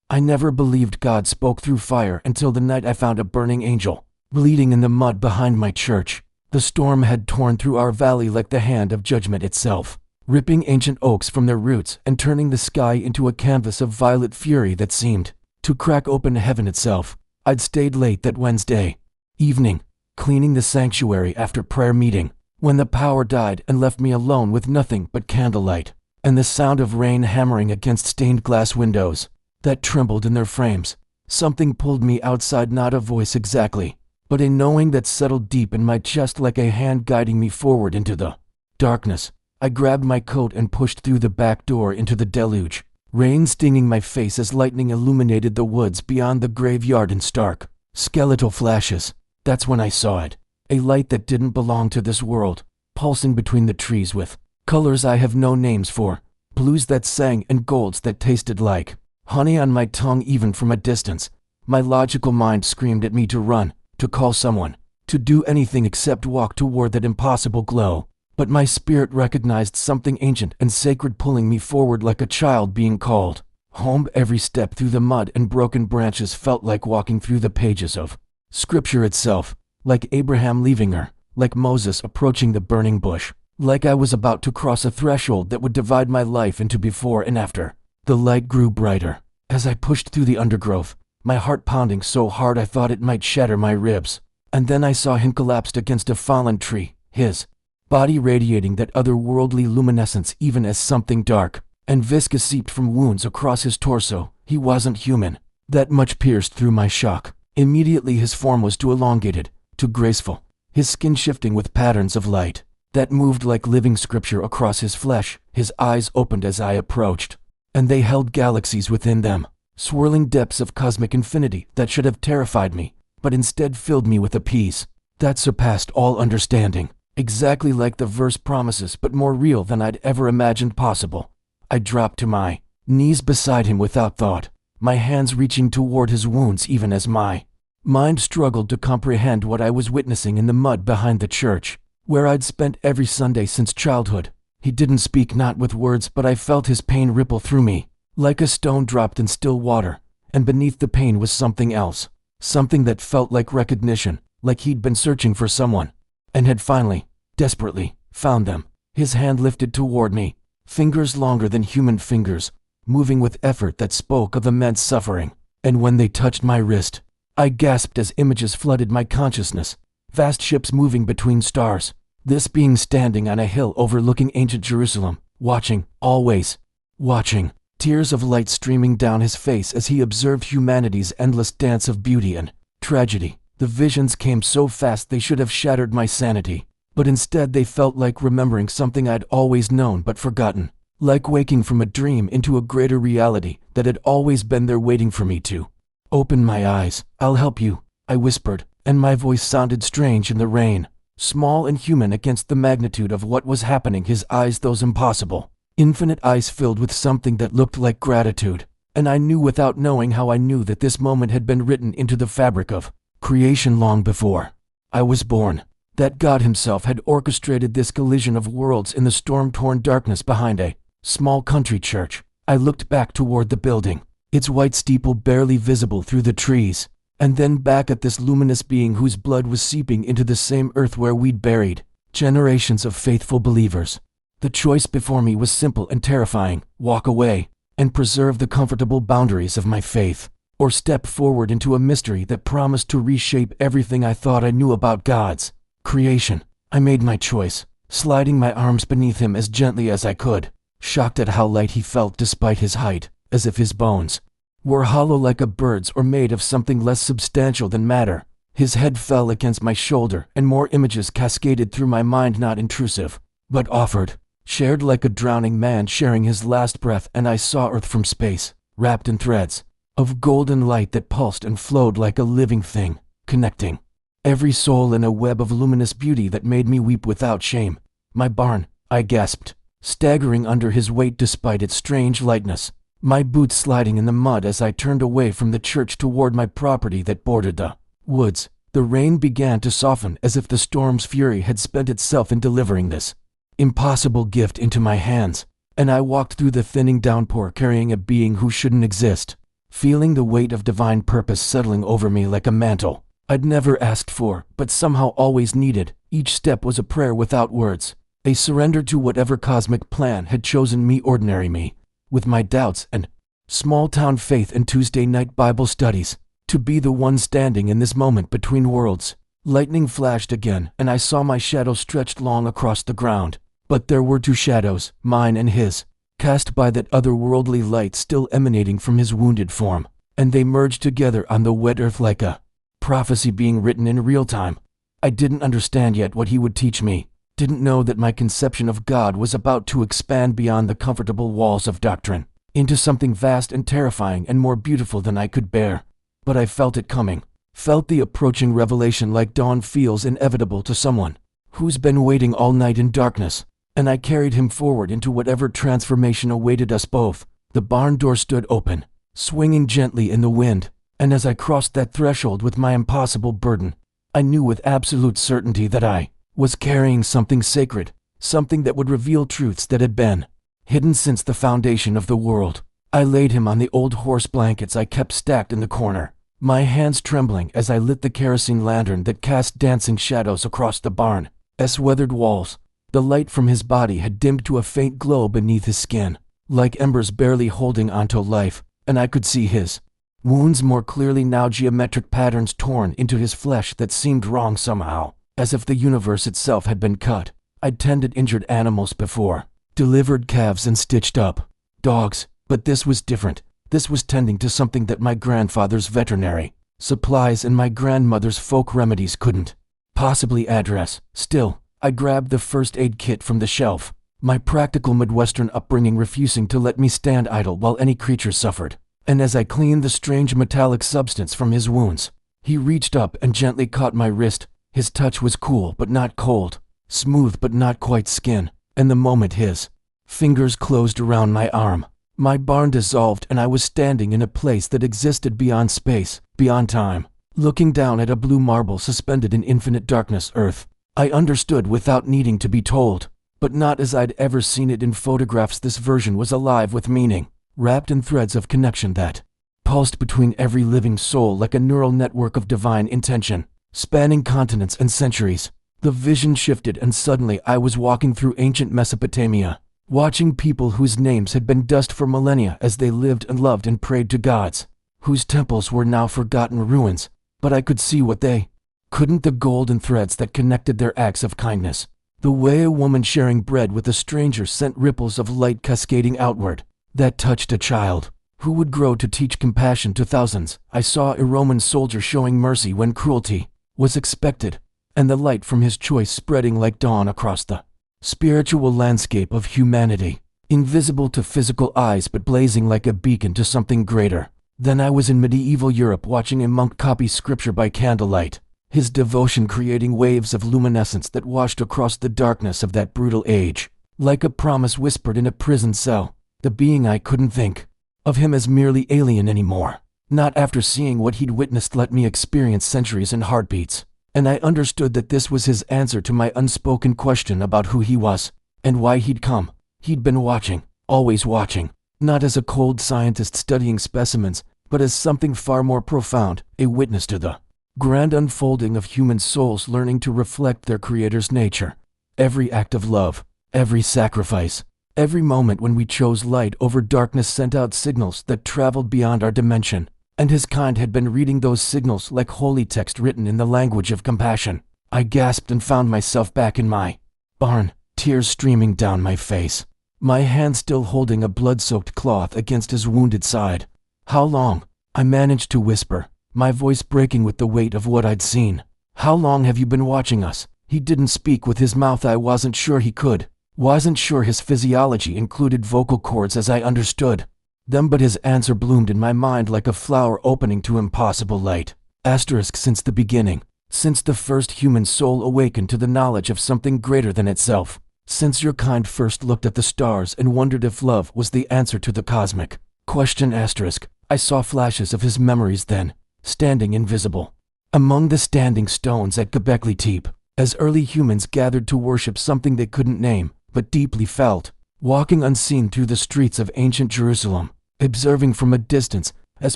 I never believed God spoke through fire until the night I found a burning angel, bleeding in the mud behind my church. The storm had torn through our valley like the hand of judgment itself, ripping ancient oaks from their roots and turning the sky into a canvas of violet fury that seemed to crack open heaven itself. I'd stayed late that Wednesday evening, cleaning the sanctuary after prayer meeting, when the power died and left me alone with nothing but candlelight and the sound of rain hammering against stained glass windows that trembled in their frames. Something pulled me outside, not a voice exactly, but a knowing that settled deep in my chest like a hand guiding me forward into the darkness. I grabbed my coat and pushed through the back door into the deluge, rain stinging my face as lightning illuminated the woods beyond the graveyard in stark, skeletal flashes. That's when I saw it, a light that didn't belong to this world, pulsing between the trees with colors I have no names for, blues that sang and golds that tasted like honey on my tongue even from a distance. My logical mind screamed at me to run, to call someone, to do anything except walk toward that impossible glow. But my spirit recognized something ancient and sacred pulling me forward like a child being called home. Every step through the mud and broken branches felt like walking through the pages of Scripture itself, like Abraham leaving Ur, like Moses approaching the burning bush, like I was about to cross a threshold that would divide my life into before and after. The light grew brighter as I pushed through the undergrowth, my heart pounding so hard I thought it might shatter my ribs. And then I saw him collapsed against a fallen tree, his body radiating that otherworldly luminescence even as something dark and viscous seeped from wounds across his torso. He wasn't human. That much pierced through my shock. Immediately his form was too elongated, too graceful, his skin shifting with patterns of light that moved like living scripture across his flesh. His eyes opened as I approached, and they held galaxies within them, swirling depths of cosmic infinity that should have terrified me, but instead filled me with a peace that surpassed all understanding. Exactly like the verse promises, but more real than I'd ever imagined possible. I dropped to my knees beside him without thought, my hands reaching toward his wounds even as my mind struggled to comprehend what I was witnessing in the mud behind the church, where I'd spent every Sunday since childhood. He didn't speak, not with words, but I felt his pain ripple through me, like a stone dropped in still water, and beneath the pain was something else, something that felt like recognition, like he'd been searching for someone, and had finally, desperately, found them. His hand lifted toward me, fingers longer than human fingers, moving with effort that spoke of immense suffering. And when they touched my wrist, I gasped as images flooded my consciousness. Vast ships moving between stars, this being standing on a hill overlooking ancient Jerusalem, watching, always watching, tears of light streaming down his face as he observed humanity's endless dance of beauty and tragedy. The visions came so fast they should have shattered my sanity, but instead they felt like remembering something I'd always known but forgotten, like waking from a dream into a greater reality that had always been there waiting for me to open my eyes. "I'll help you," I whispered, and my voice sounded strange in the rain, small and human against the magnitude of what was happening. His eyes, those impossible, infinite eyes, filled with something that looked like gratitude, and I knew without knowing how I knew that this moment had been written into the fabric of creation long before I was born, that God himself had orchestrated this collision of worlds in the storm-torn darkness behind a small country church. I looked back toward the building, its white steeple barely visible through the trees, and then back at this luminous being whose blood was seeping into the same earth where we'd buried generations of faithful believers. The choice before me was simple and terrifying: walk away and preserve the comfortable boundaries of my faith, or step forward into a mystery that promised to reshape everything I thought I knew about God's creation. I made my choice, sliding my arms beneath him as gently as I could, shocked at how light he felt despite his height, as if his bones were hollow like a bird's or made of something less substantial than matter. His head fell against my shoulder and more images cascaded through my mind, not intrusive, but offered, shared like a drowning man sharing his last breath. And I saw Earth from space, wrapped in threads of golden light that pulsed and flowed like a living thing, connecting every soul in a web of luminous beauty that made me weep without shame. "My barn," I gasped, staggering under his weight despite its strange lightness, my boots sliding in the mud as I turned away from the church toward my property that bordered the woods. The rain began to soften as if the storm's fury had spent itself in delivering this impossible gift into my hands, and I walked through the thinning downpour carrying a being who shouldn't exist, feeling the weight of divine purpose settling over me like a mantle I'd never asked for, but somehow always needed. Each step was a prayer without words, a surrender to whatever cosmic plan had chosen me, ordinary me, with my doubts and small-town faith and Tuesday night Bible studies, to be the one standing in this moment between worlds. Lightning flashed again, and I saw my shadow stretched long across the ground. But there were two shadows, mine and his, cast by that otherworldly light still emanating from his wounded form, and they merged together on the wet earth like a prophecy being written in real time. I didn't understand yet what he would teach me, didn't know that my conception of God was about to expand beyond the comfortable walls of doctrine, into something vast and terrifying and more beautiful than I could bear. But I felt it coming, felt the approaching revelation like dawn feels inevitable to someone who's been waiting all night in darkness, and I carried him forward into whatever transformation awaited us both. The barn door stood open, swinging gently in the wind, and as I crossed that threshold with my impossible burden, I knew with absolute certainty that I was carrying something sacred, something that would reveal truths that had been hidden since the foundation of the world. I laid him on the old horse blankets I kept stacked in the corner, my hands trembling as I lit the kerosene lantern that cast dancing shadows across the barn's weathered walls. The light from his body had dimmed to a faint glow beneath his skin, like embers barely holding onto life, and I could see his wounds more clearly now, geometric patterns torn into his flesh that seemed wrong somehow, as if the universe itself had been cut. I'd tended injured animals before, delivered calves and stitched up dogs, but this was different. This was tending to something that my grandfather's veterinary supplies and my grandmother's folk remedies couldn't possibly address. Still, I grabbed the first aid kit from the shelf, my practical Midwestern upbringing refusing to let me stand idle while any creature suffered. And as I cleaned the strange metallic substance from his wounds, he reached up and gently caught my wrist. His touch was cool but not cold, smooth but not quite skin, and the moment his fingers closed around my arm, my barn dissolved and I was standing in a place that existed beyond space, beyond time, looking down at a blue marble suspended in infinite darkness earth. I understood without needing to be told, but not as I'd ever seen it in photographs. This version was alive with meaning, wrapped in threads of connection that pulsed between every living soul like a neural network of divine intention, spanning continents and centuries. The vision shifted and suddenly I was walking through ancient Mesopotamia, watching people whose names had been dust for millennia as they lived and loved and prayed to gods, whose temples were now forgotten ruins, but I could see what they couldn't: the golden threads that connected their acts of kindness. The way a woman sharing bread with a stranger sent ripples of light cascading outward, that touched a child who would grow to teach compassion to thousands. I saw a Roman soldier showing mercy when cruelty was expected, and the light from his choice spreading like dawn across the spiritual landscape of humanity, invisible to physical eyes but blazing like a beacon to something greater. Then I was in medieval Europe watching a monk copy scripture by candlelight, his devotion creating waves of luminescence that washed across the darkness of that brutal age, like a promise whispered in a prison cell. The being I couldn't think of him as merely alien anymore, not after seeing what he'd witnessed let me experience centuries and heartbeats, and I understood that this was his answer to my unspoken question about who he was, and why he'd come. He'd been watching, always watching, not as a cold scientist studying specimens, but as something far more profound, a witness to the grand unfolding of human souls learning to reflect their Creator's nature. Every act of love, every sacrifice, every moment when we chose light over darkness sent out signals that traveled beyond our dimension, and his kind had been reading those signals like holy text written in the language of compassion. I gasped and found myself back in my barn, tears streaming down my face, my hand still holding a blood-soaked cloth against his wounded side. "How long?" I managed to whisper, my voice breaking with the weight of what I'd seen. "How long have you been watching us?" He didn't speak with his mouth. I wasn't sure he could. Wasn't sure his physiology included vocal cords as I understood them, but his answer bloomed in my mind like a flower opening to impossible light. Since the beginning, since the first human soul awakened to the knowledge of something greater than itself, since your kind first looked at the stars and wondered if love was the answer to the cosmic question. I saw flashes of his memories then, standing invisible among the standing stones at Göbekli Tepe, as early humans gathered to worship something they couldn't name, but deeply felt, walking unseen through the streets of ancient Jerusalem, observing from a distance as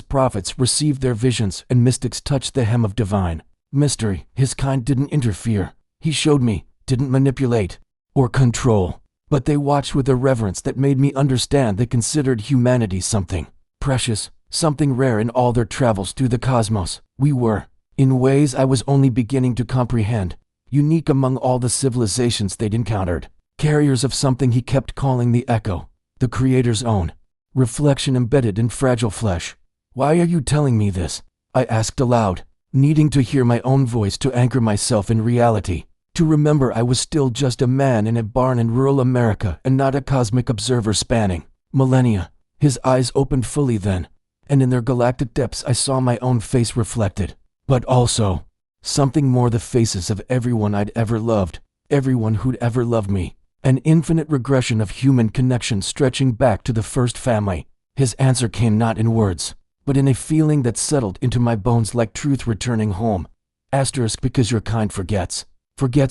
prophets received their visions and mystics touched the hem of divine mystery. His kind didn't interfere. He showed me, didn't manipulate or control, but they watched with a reverence that made me understand they considered humanity something precious, something rare in all their travels through the cosmos. We were, in ways I was only beginning to comprehend, unique among all the civilizations they'd encountered, carriers of something he kept calling the echo, the Creator's own reflection embedded in fragile flesh. "Why are you telling me this?" I asked aloud, needing to hear my own voice to anchor myself in reality, to remember I was still just a man in a barn in rural America and not a cosmic observer spanning millennia. His eyes opened fully then, and in their galactic depths I saw my own face reflected, but also something more, the faces of everyone I'd ever loved, everyone who'd ever loved me, an infinite regression of human connection stretching back to the first family. His answer came not in words, but in a feeling that settled into my bones like truth returning home. Asterisk, because your kind forgets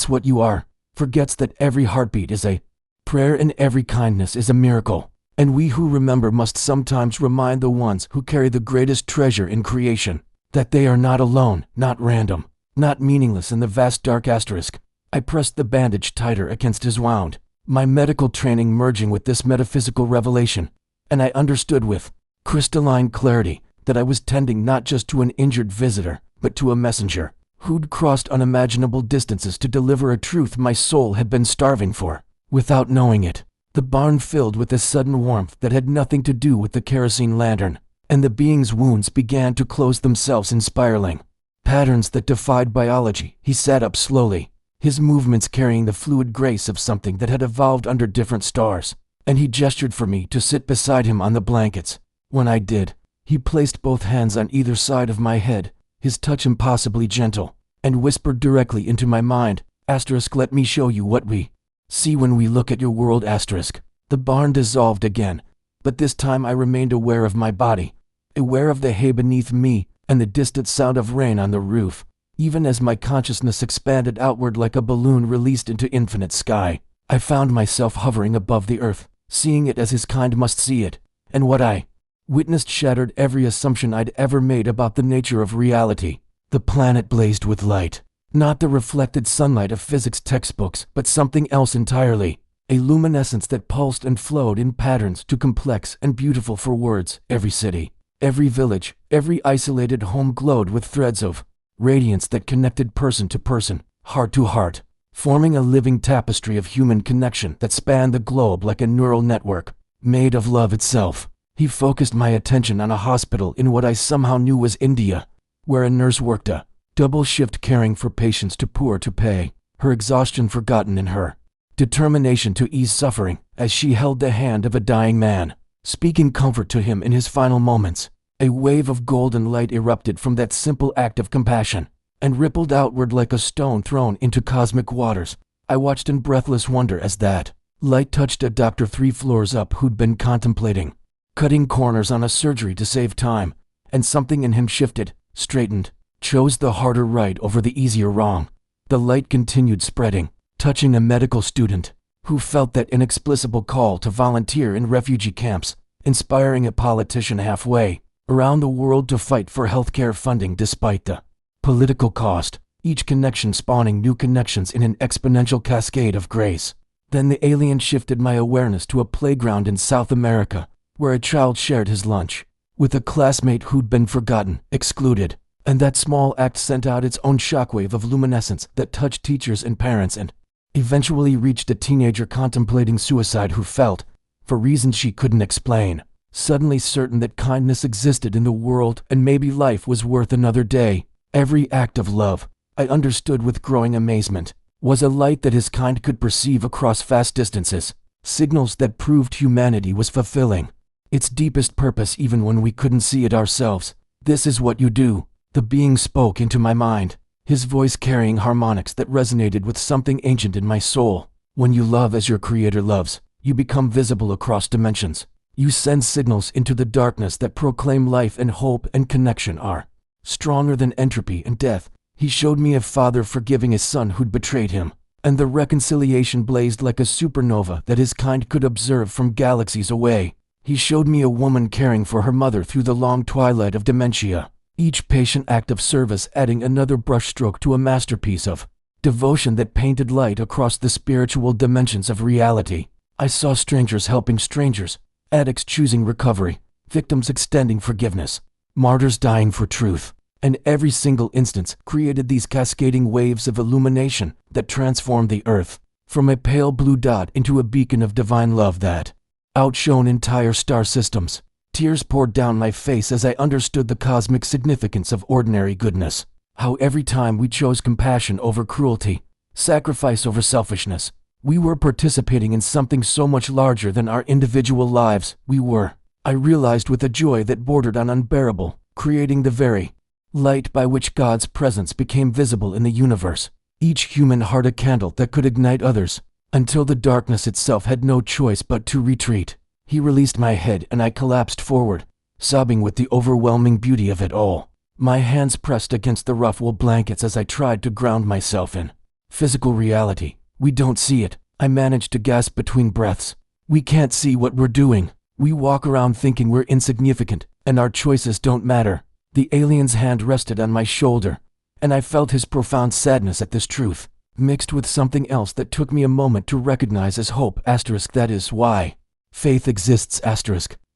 what you are, forgets that every heartbeat is a prayer and every kindness is a miracle. And we who remember must sometimes remind the ones who carry the greatest treasure in creation that they are not alone, not random, not meaningless in the vast dark. Asterisk. I pressed the bandage tighter against his wound, my medical training merging with this metaphysical revelation, and I understood with crystalline clarity that I was tending not just to an injured visitor, but to a messenger who'd crossed unimaginable distances to deliver a truth my soul had been starving for. Without knowing it, the barn filled with a sudden warmth that had nothing to do with the kerosene lantern, and the being's wounds began to close themselves in spiraling patterns that defied biology. He sat up slowly, his movements carrying the fluid grace of something that had evolved under different stars, and he gestured for me to sit beside him on the blankets. When I did, he placed both hands on either side of my head, his touch impossibly gentle, and whispered directly into my mind. Asterisk, let me show you what we see when we look at your world. Asterisk. The barn dissolved again, but this time I remained aware of my body, aware of the hay beneath me and the distant sound of rain on the roof. Even as my consciousness expanded outward like a balloon released into infinite sky, I found myself hovering above the earth, seeing it as his kind must see it, and what I witnessed shattered every assumption I'd ever made about the nature of reality. The planet blazed with light, not the reflected sunlight of physics textbooks, but something else entirely, a luminescence that pulsed and flowed in patterns too complex and beautiful for words. Every city, every village, every isolated home glowed with threads of radiance that connected person to person, heart to heart, forming a living tapestry of human connection that spanned the globe like a neural network made of love itself. He focused my attention on a hospital in what I somehow knew was India, where a nurse worked a double shift caring for patients too poor to pay, her exhaustion forgotten in her determination to ease suffering as she held the hand of a dying man, speaking comfort to him in his final moments. A wave of golden light erupted from that simple act of compassion and rippled outward like a stone thrown into cosmic waters. I watched in breathless wonder as that light touched a doctor 3 floors up who'd been contemplating cutting corners on a surgery to save time, and something in him shifted, straightened, chose the harder right over the easier wrong. The light continued spreading, touching a medical student who felt that inexplicable call to volunteer in refugee camps, inspiring a politician halfway around the world to fight for healthcare funding despite the political cost, each connection spawning new connections in an exponential cascade of grace. Then the alien shifted my awareness to a playground in South America, where a child shared his lunch with a classmate who'd been forgotten, excluded, and that small act sent out its own shockwave of luminescence that touched teachers and parents and eventually reached a teenager contemplating suicide who felt, for reasons she couldn't explain, suddenly certain that kindness existed in the world and maybe life was worth another day. Every act of love, I understood with growing amazement, was a light that his kind could perceive across vast distances, signals that proved humanity was fulfilling its deepest purpose even when we couldn't see it ourselves. This is what you do, the being spoke into my mind, his voice carrying harmonics that resonated with something ancient in my soul. When you love as your Creator loves, you become visible across dimensions. You send signals into the darkness that proclaim life and hope and connection are stronger than entropy and death. He showed me a father forgiving his son who'd betrayed him, and the reconciliation blazed like a supernova that his kind could observe from galaxies away. He showed me a woman caring for her mother through the long twilight of dementia, each patient act of service adding another brushstroke to a masterpiece of devotion that painted light across the spiritual dimensions of reality. I saw strangers helping strangers, addicts choosing recovery, victims extending forgiveness, martyrs dying for truth, and every single instance created these cascading waves of illumination that transformed the earth from a pale blue dot into a beacon of divine love that outshone entire star systems. Tears poured down my face as I understood the cosmic significance of ordinary goodness. How every time we chose compassion over cruelty, sacrifice over selfishness, we were participating in something so much larger than our individual lives. I realized with a joy that bordered on unbearable, creating the very light by which God's presence became visible in the universe. Each human heart a candle that could ignite others, until the darkness itself had no choice but to retreat. He released my head and I collapsed forward, sobbing with the overwhelming beauty of it all. My hands pressed against the rough wool blankets as I tried to ground myself in physical reality. We don't see it, I managed to gasp between breaths. We can't see what we're doing. We walk around thinking we're insignificant, and our choices don't matter. The alien's hand rested on my shoulder, and I felt his profound sadness at this truth, mixed with something else that took me a moment to recognize as hope. That is why faith exists.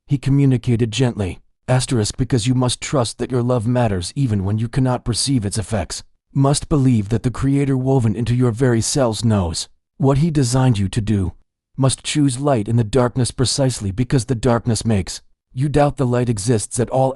He communicated gently. Because you must trust that your love matters even when you cannot perceive its effects. Must believe that the Creator woven into your very cells knows what He designed you to do. Must choose light in the darkness precisely because the darkness makes you doubt the light exists at all.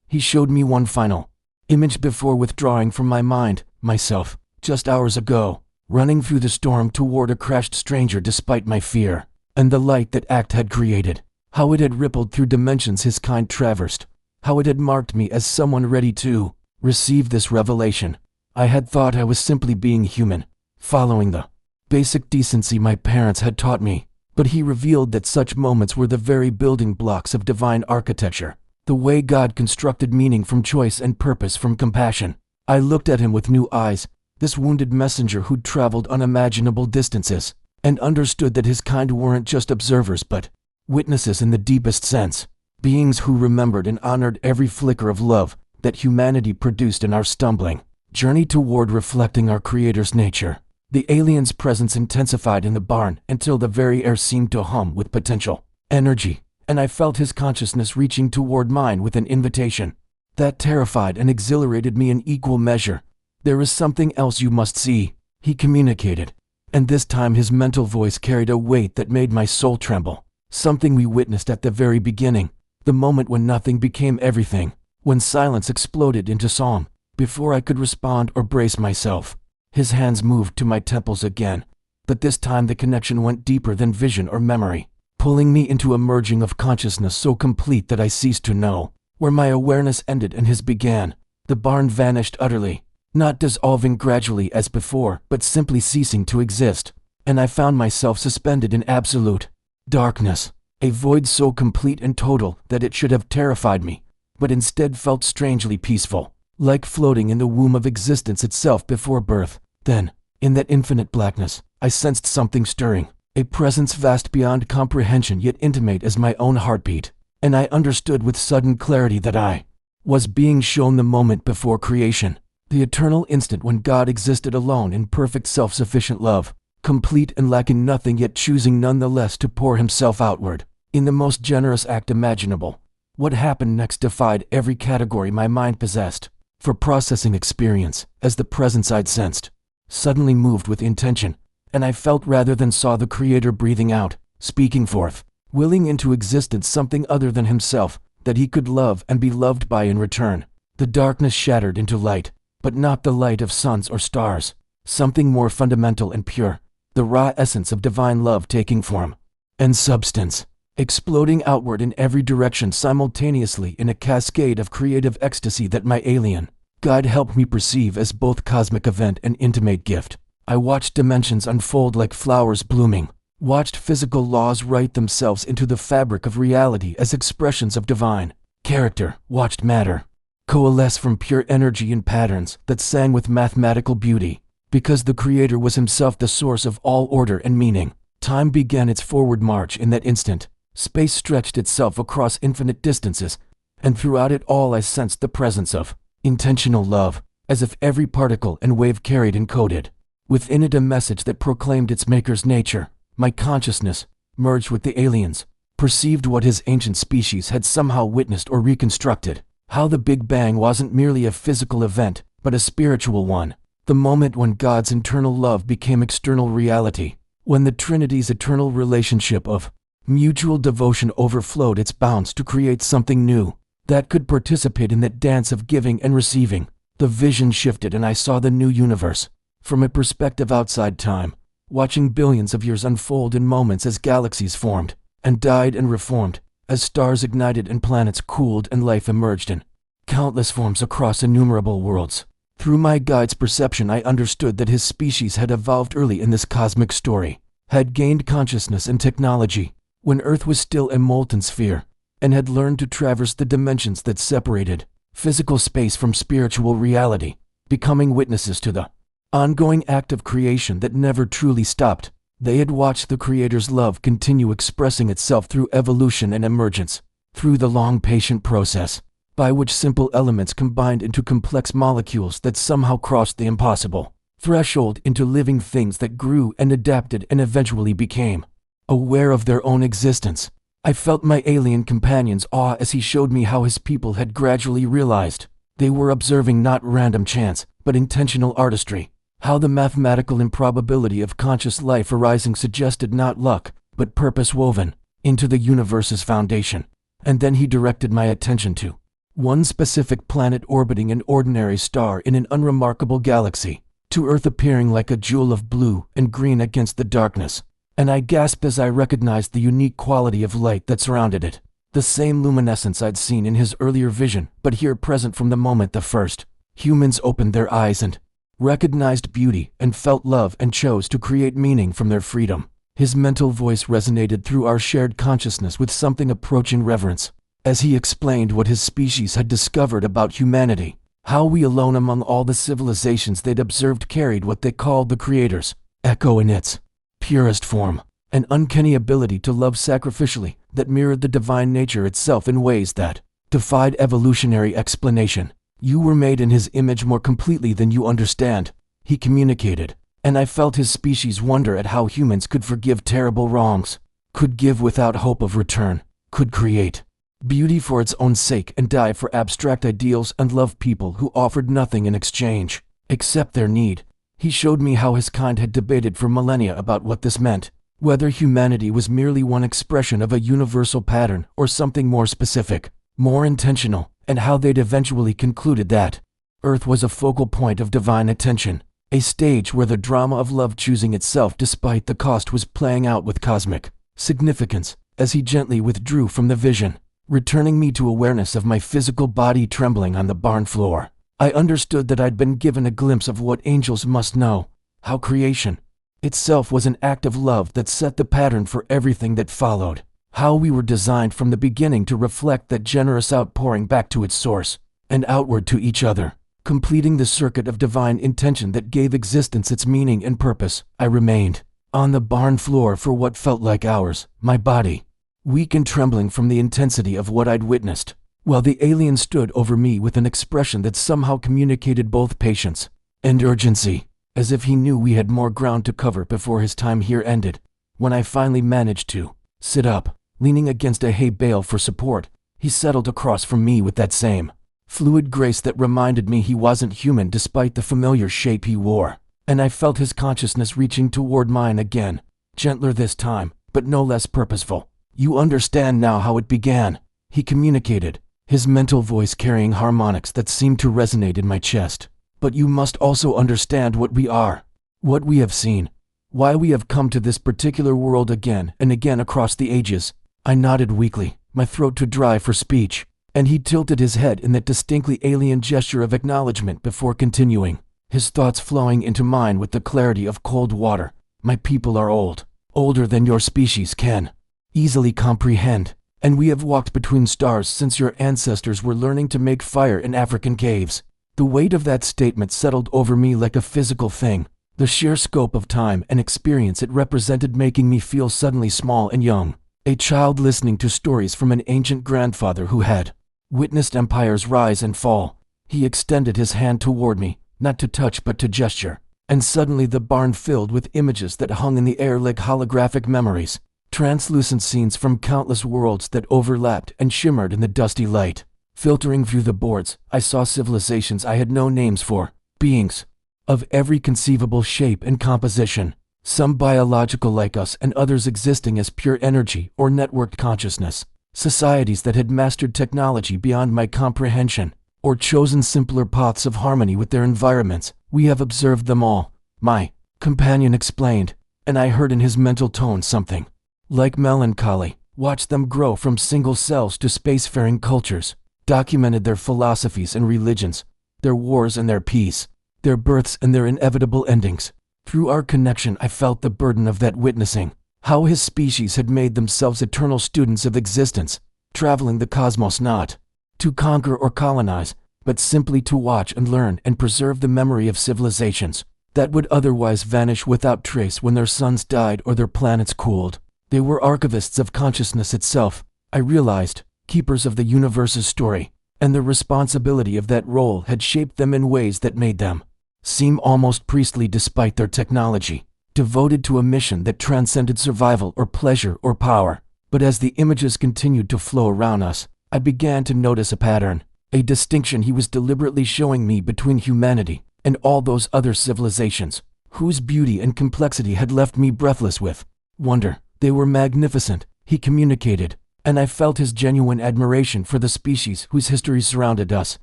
He showed me one final image before withdrawing from my mind, myself, just hours ago, running through the storm toward a crashed stranger despite my fear, and the light that act had created. How it had rippled through dimensions his kind traversed. How it had marked me as someone ready to receive this revelation. I had thought I was simply being human, following the basic decency my parents had taught me, but he revealed that such moments were the very building blocks of divine architecture, the way God constructed meaning from choice and purpose from compassion. I looked at him with new eyes, this wounded messenger who'd traveled unimaginable distances, and understood that his kind weren't just observers but witnesses in the deepest sense, beings who remembered and honored every flicker of love that humanity produced in our stumbling journey toward reflecting our Creator's nature. The alien's presence intensified in the barn until the very air seemed to hum with potential energy, and I felt his consciousness reaching toward mine with an invitation that terrified and exhilarated me in equal measure. There is something else you must see, he communicated, and this time his mental voice carried a weight that made my soul tremble. Something we witnessed at the very beginning, the moment when nothing became everything, when silence exploded into song. Before I could respond or brace myself, his hands moved to my temples again, but this time the connection went deeper than vision or memory, pulling me into a merging of consciousness so complete that I ceased to know where my awareness ended and his began. The barn vanished utterly, not dissolving gradually as before, but simply ceasing to exist, and I found myself suspended in absolute darkness, a void so complete and total that it should have terrified me, but instead felt strangely peaceful, like floating in the womb of existence itself before birth. Then, in that infinite blackness, I sensed something stirring, a presence vast beyond comprehension yet intimate as my own heartbeat, and I understood with sudden clarity that I was being shown the moment before creation, the eternal instant when God existed alone in perfect self-sufficient love, complete and lacking nothing yet choosing nonetheless to pour himself outward, in the most generous act imaginable. What happened next defied every category my mind possessed for processing experience, as the presence I'd sensed suddenly moved with intention, and I felt rather than saw the Creator breathing out, speaking forth, willing into existence something other than himself, that he could love and be loved by in return. The darkness shattered into light, but not the light of suns or stars, something more fundamental and pure, the raw essence of divine love taking form and substance, exploding outward in every direction simultaneously in a cascade of creative ecstasy that my alien God helped me perceive as both cosmic event and intimate gift. I watched dimensions unfold like flowers blooming, watched physical laws write themselves into the fabric of reality as expressions of divine character, watched matter coalesce from pure energy and patterns that sang with mathematical beauty. Because the Creator was himself the source of all order and meaning, time began its forward march in that instant, Space stretched itself across infinite distances, and throughout it all I sensed the presence of intentional love, as if every particle and wave carried encoded within it a message that proclaimed its maker's nature. My consciousness, merged with the aliens, perceived what his ancient species had somehow witnessed or reconstructed. How the Big Bang wasn't merely a physical event, but a spiritual one. The moment when God's internal love became external reality. When the Trinity's eternal relationship of mutual devotion overflowed its bounds to create something new that could participate in that dance of giving and receiving. The vision shifted and I saw the new universe from a perspective outside time, watching billions of years unfold in moments as galaxies formed and died and reformed, as stars ignited and planets cooled and life emerged in countless forms across innumerable worlds. Through my guide's perception, I understood that his species had evolved early in this cosmic story, had gained consciousness and technology when Earth was still a molten sphere, and had learned to traverse the dimensions that separated physical space from spiritual reality, becoming witnesses to the ongoing act of creation that never truly stopped. They had watched the Creator's love continue expressing itself through evolution and emergence, through the long patient process by which simple elements combined into complex molecules that somehow crossed the impossible threshold into living things that grew and adapted and eventually became aware of their own existence. I felt my alien companion's awe as he showed me how his people had gradually realized they were observing not random chance, but intentional artistry. How the mathematical improbability of conscious life arising suggested not luck, but purpose woven into the universe's foundation. And then he directed my attention to one specific planet orbiting an ordinary star in an unremarkable galaxy, to Earth appearing like a jewel of blue and green against the darkness. And I gasped as I recognized the unique quality of light that surrounded it. The same luminescence I'd seen in his earlier vision, but here present from the moment the first humans opened their eyes and recognized beauty and felt love and chose to create meaning from their freedom. His mental voice resonated through our shared consciousness with something approaching reverence, as he explained what his species had discovered about humanity, how we alone among all the civilizations they'd observed carried what they called the Creator's echo in its purest form, an uncanny ability to love sacrificially that mirrored the divine nature itself in ways that defied evolutionary explanation. You were made in his image more completely than you understand, he communicated, and I felt his species wonder at how humans could forgive terrible wrongs, could give without hope of return, could create beauty for its own sake and die for abstract ideals and love people who offered nothing in exchange, except their need. He showed me how his kind had debated for millennia about what this meant, whether humanity was merely one expression of a universal pattern or something more specific, more intentional, and how they'd eventually concluded that Earth was a focal point of divine attention, a stage where the drama of love choosing itself despite the cost was playing out with cosmic significance. As he gently withdrew from the vision, returning me to awareness of my physical body trembling on the barn floor, I understood that I'd been given a glimpse of what angels must know, how creation itself was an act of love that set the pattern for everything that followed, how we were designed from the beginning to reflect that generous outpouring back to its source, and outward to each other, completing the circuit of divine intention that gave existence its meaning and purpose. I remained on the barn floor for what felt like hours, my body weak and trembling from the intensity of what I'd witnessed, while the alien stood over me with an expression that somehow communicated both patience and urgency, as if he knew we had more ground to cover before his time here ended. When I finally managed to sit up, leaning against a hay bale for support, he settled across from me with that same fluid grace that reminded me he wasn't human despite the familiar shape he wore, and I felt his consciousness reaching toward mine again, gentler this time, but no less purposeful. You understand now how it began, he communicated, his mental voice carrying harmonics that seemed to resonate in my chest. But you must also understand what we are, what we have seen, why we have come to this particular world again and again across the ages. I nodded weakly, my throat too dry for speech, and he tilted his head in that distinctly alien gesture of acknowledgement before continuing, his thoughts flowing into mine with the clarity of cold water. My people are old, older than your species can easily comprehend, and we have walked between stars since your ancestors were learning to make fire in African caves. The weight of that statement settled over me like a physical thing, the sheer scope of time and experience it represented making me feel suddenly small and young. A child listening to stories from an ancient grandfather who had witnessed empires rise and fall. He extended his hand toward me, not to touch but to gesture. And suddenly the barn filled with images that hung in the air like holographic memories, translucent scenes from countless worlds that overlapped and shimmered in the dusty light. Filtering through the boards, I saw civilizations I had no names for, beings of every conceivable shape and composition, some biological like us and others existing as pure energy or networked consciousness, societies that had mastered technology beyond my comprehension, or chosen simpler paths of harmony with their environments. We have observed them all, my companion explained, and I heard in his mental tone something like melancholy. Watched them grow from single cells to spacefaring cultures, documented their philosophies and religions, their wars and their peace, their births and their inevitable endings. Through our connection, I felt the burden of that witnessing, how his species had made themselves eternal students of existence, traveling the cosmos not to conquer or colonize, but simply to watch and learn and preserve the memory of civilizations that would otherwise vanish without trace when their suns died or their planets cooled. They were archivists of consciousness itself, I realized, keepers of the universe's story, and the responsibility of that role had shaped them in ways that made them seem almost priestly despite their technology, devoted to a mission that transcended survival or pleasure or power. But as the images continued to flow around us, I began to notice a pattern, a distinction he was deliberately showing me between humanity and all those other civilizations, whose beauty and complexity had left me breathless with wonder. They were magnificent, he communicated, and I felt his genuine admiration for the species whose history surrounded us,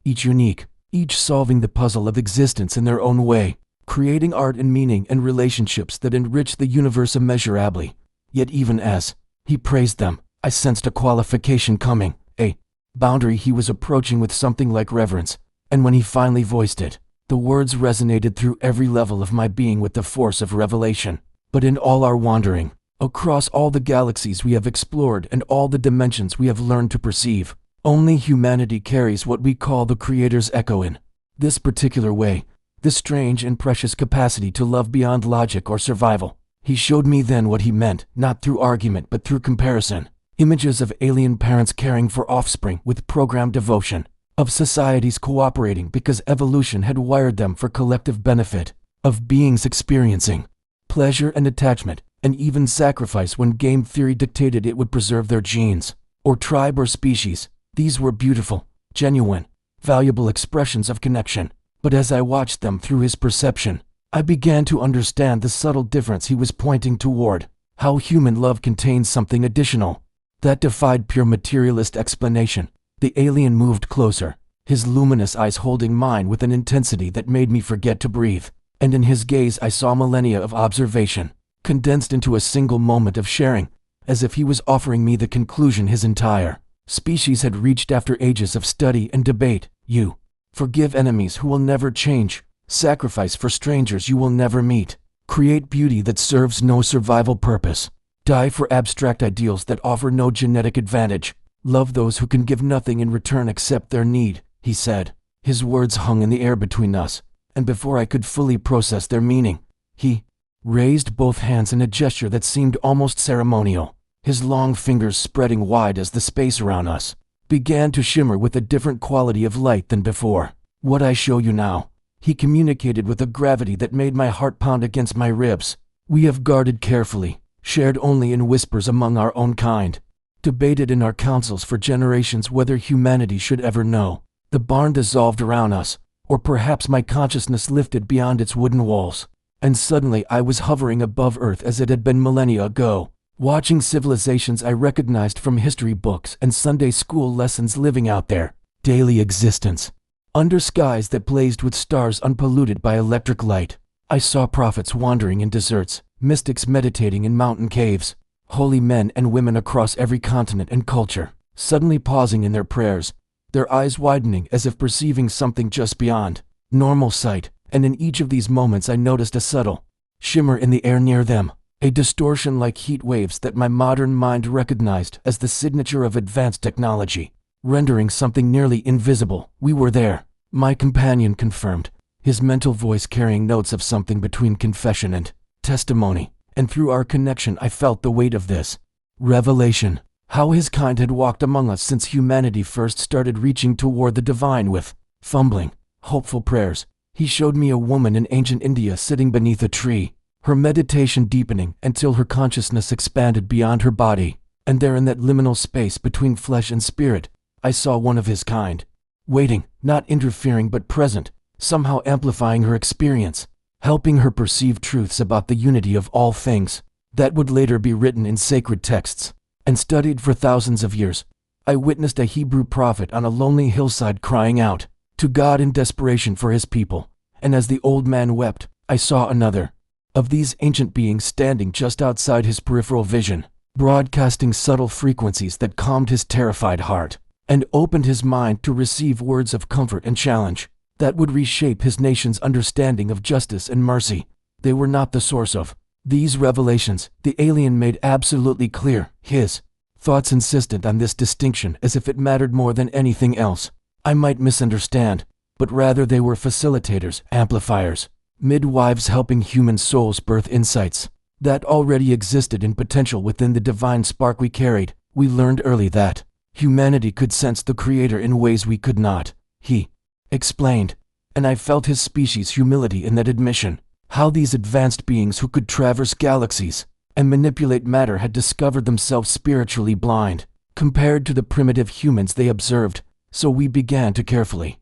each unique, each solving the puzzle of existence in their own way, creating art and meaning and relationships that enriched the universe immeasurably. Yet even as he praised them, I sensed a qualification coming, a boundary he was approaching with something like reverence, and when he finally voiced it, the words resonated through every level of my being with the force of revelation. But in all our wandering, across all the galaxies we have explored and all the dimensions we have learned to perceive, only humanity carries what we call the Creator's echo in this particular way, this strange and precious capacity to love beyond logic or survival. He showed me then what he meant, not through argument but through comparison. Images of alien parents caring for offspring with programmed devotion, of societies cooperating because evolution had wired them for collective benefit, of beings experiencing pleasure and attachment, and even sacrifice when game theory dictated it would preserve their genes, or tribe or species. These were beautiful, genuine, valuable expressions of connection. But as I watched them through his perception, I began to understand the subtle difference he was pointing toward, how human love contains something additional that defied pure materialist explanation. The alien moved closer, his luminous eyes holding mine with an intensity that made me forget to breathe, and in his gaze I saw millennia of observation, condensed into a single moment of sharing, as if he was offering me the conclusion his entire species had reached after ages of study and debate. You forgive enemies who will never change, sacrifice for strangers you will never meet, create beauty that serves no survival purpose, die for abstract ideals that offer no genetic advantage, love those who can give nothing in return except their need, he said. His words hung in the air between us, and before I could fully process their meaning, he raised both hands in a gesture that seemed almost ceremonial. His long fingers, spreading wide as the space around us, began to shimmer with a different quality of light than before. What I show you now, he communicated with a gravity that made my heart pound against my ribs. We have guarded carefully, shared only in whispers among our own kind, debated in our councils for generations whether humanity should ever know. The barn dissolved around us, or perhaps my consciousness lifted beyond its wooden walls, and suddenly I was hovering above Earth as it had been millennia ago, watching civilizations I recognized from history books and Sunday school lessons living out their daily existence under skies that blazed with stars unpolluted by electric light. I saw prophets wandering in deserts, mystics meditating in mountain caves, holy men and women across every continent and culture, suddenly pausing in their prayers, their eyes widening as if perceiving something just beyond normal sight. And in each of these moments I noticed a subtle shimmer in the air near them, a distortion like heat waves that my modern mind recognized as the signature of advanced technology, rendering something nearly invisible. We were there, my companion confirmed, his mental voice carrying notes of something between confession and testimony, and through our connection I felt the weight of this Revelation. How his kind had walked among us since humanity first started reaching toward the divine with fumbling, hopeful prayers. He showed me a woman in ancient India sitting beneath a tree, her meditation deepening until her consciousness expanded beyond her body. And there in that liminal space between flesh and spirit, I saw one of his kind, waiting, not interfering but present, somehow amplifying her experience, helping her perceive truths about the unity of all things that would later be written in sacred texts and studied for thousands of years. I witnessed a Hebrew prophet on a lonely hillside crying out to God in desperation for his people, and as the old man wept, I saw another of these ancient beings standing just outside his peripheral vision, broadcasting subtle frequencies that calmed his terrified heart and opened his mind to receive words of comfort and challenge that would reshape his nation's understanding of justice and mercy. They were not the source of these revelations. The alien made absolutely clear his thoughts insistent on this distinction as if it mattered more than anything else. I might misunderstand, but rather they were facilitators, amplifiers, midwives helping human souls birth insights that already existed in potential within the divine spark we carried. We learned early that humanity could sense the Creator in ways we could not, he explained, and I felt his species' humility in that admission. How these advanced beings who could traverse galaxies and manipulate matter had discovered themselves spiritually blind compared to the primitive humans they observed. So we began to carefully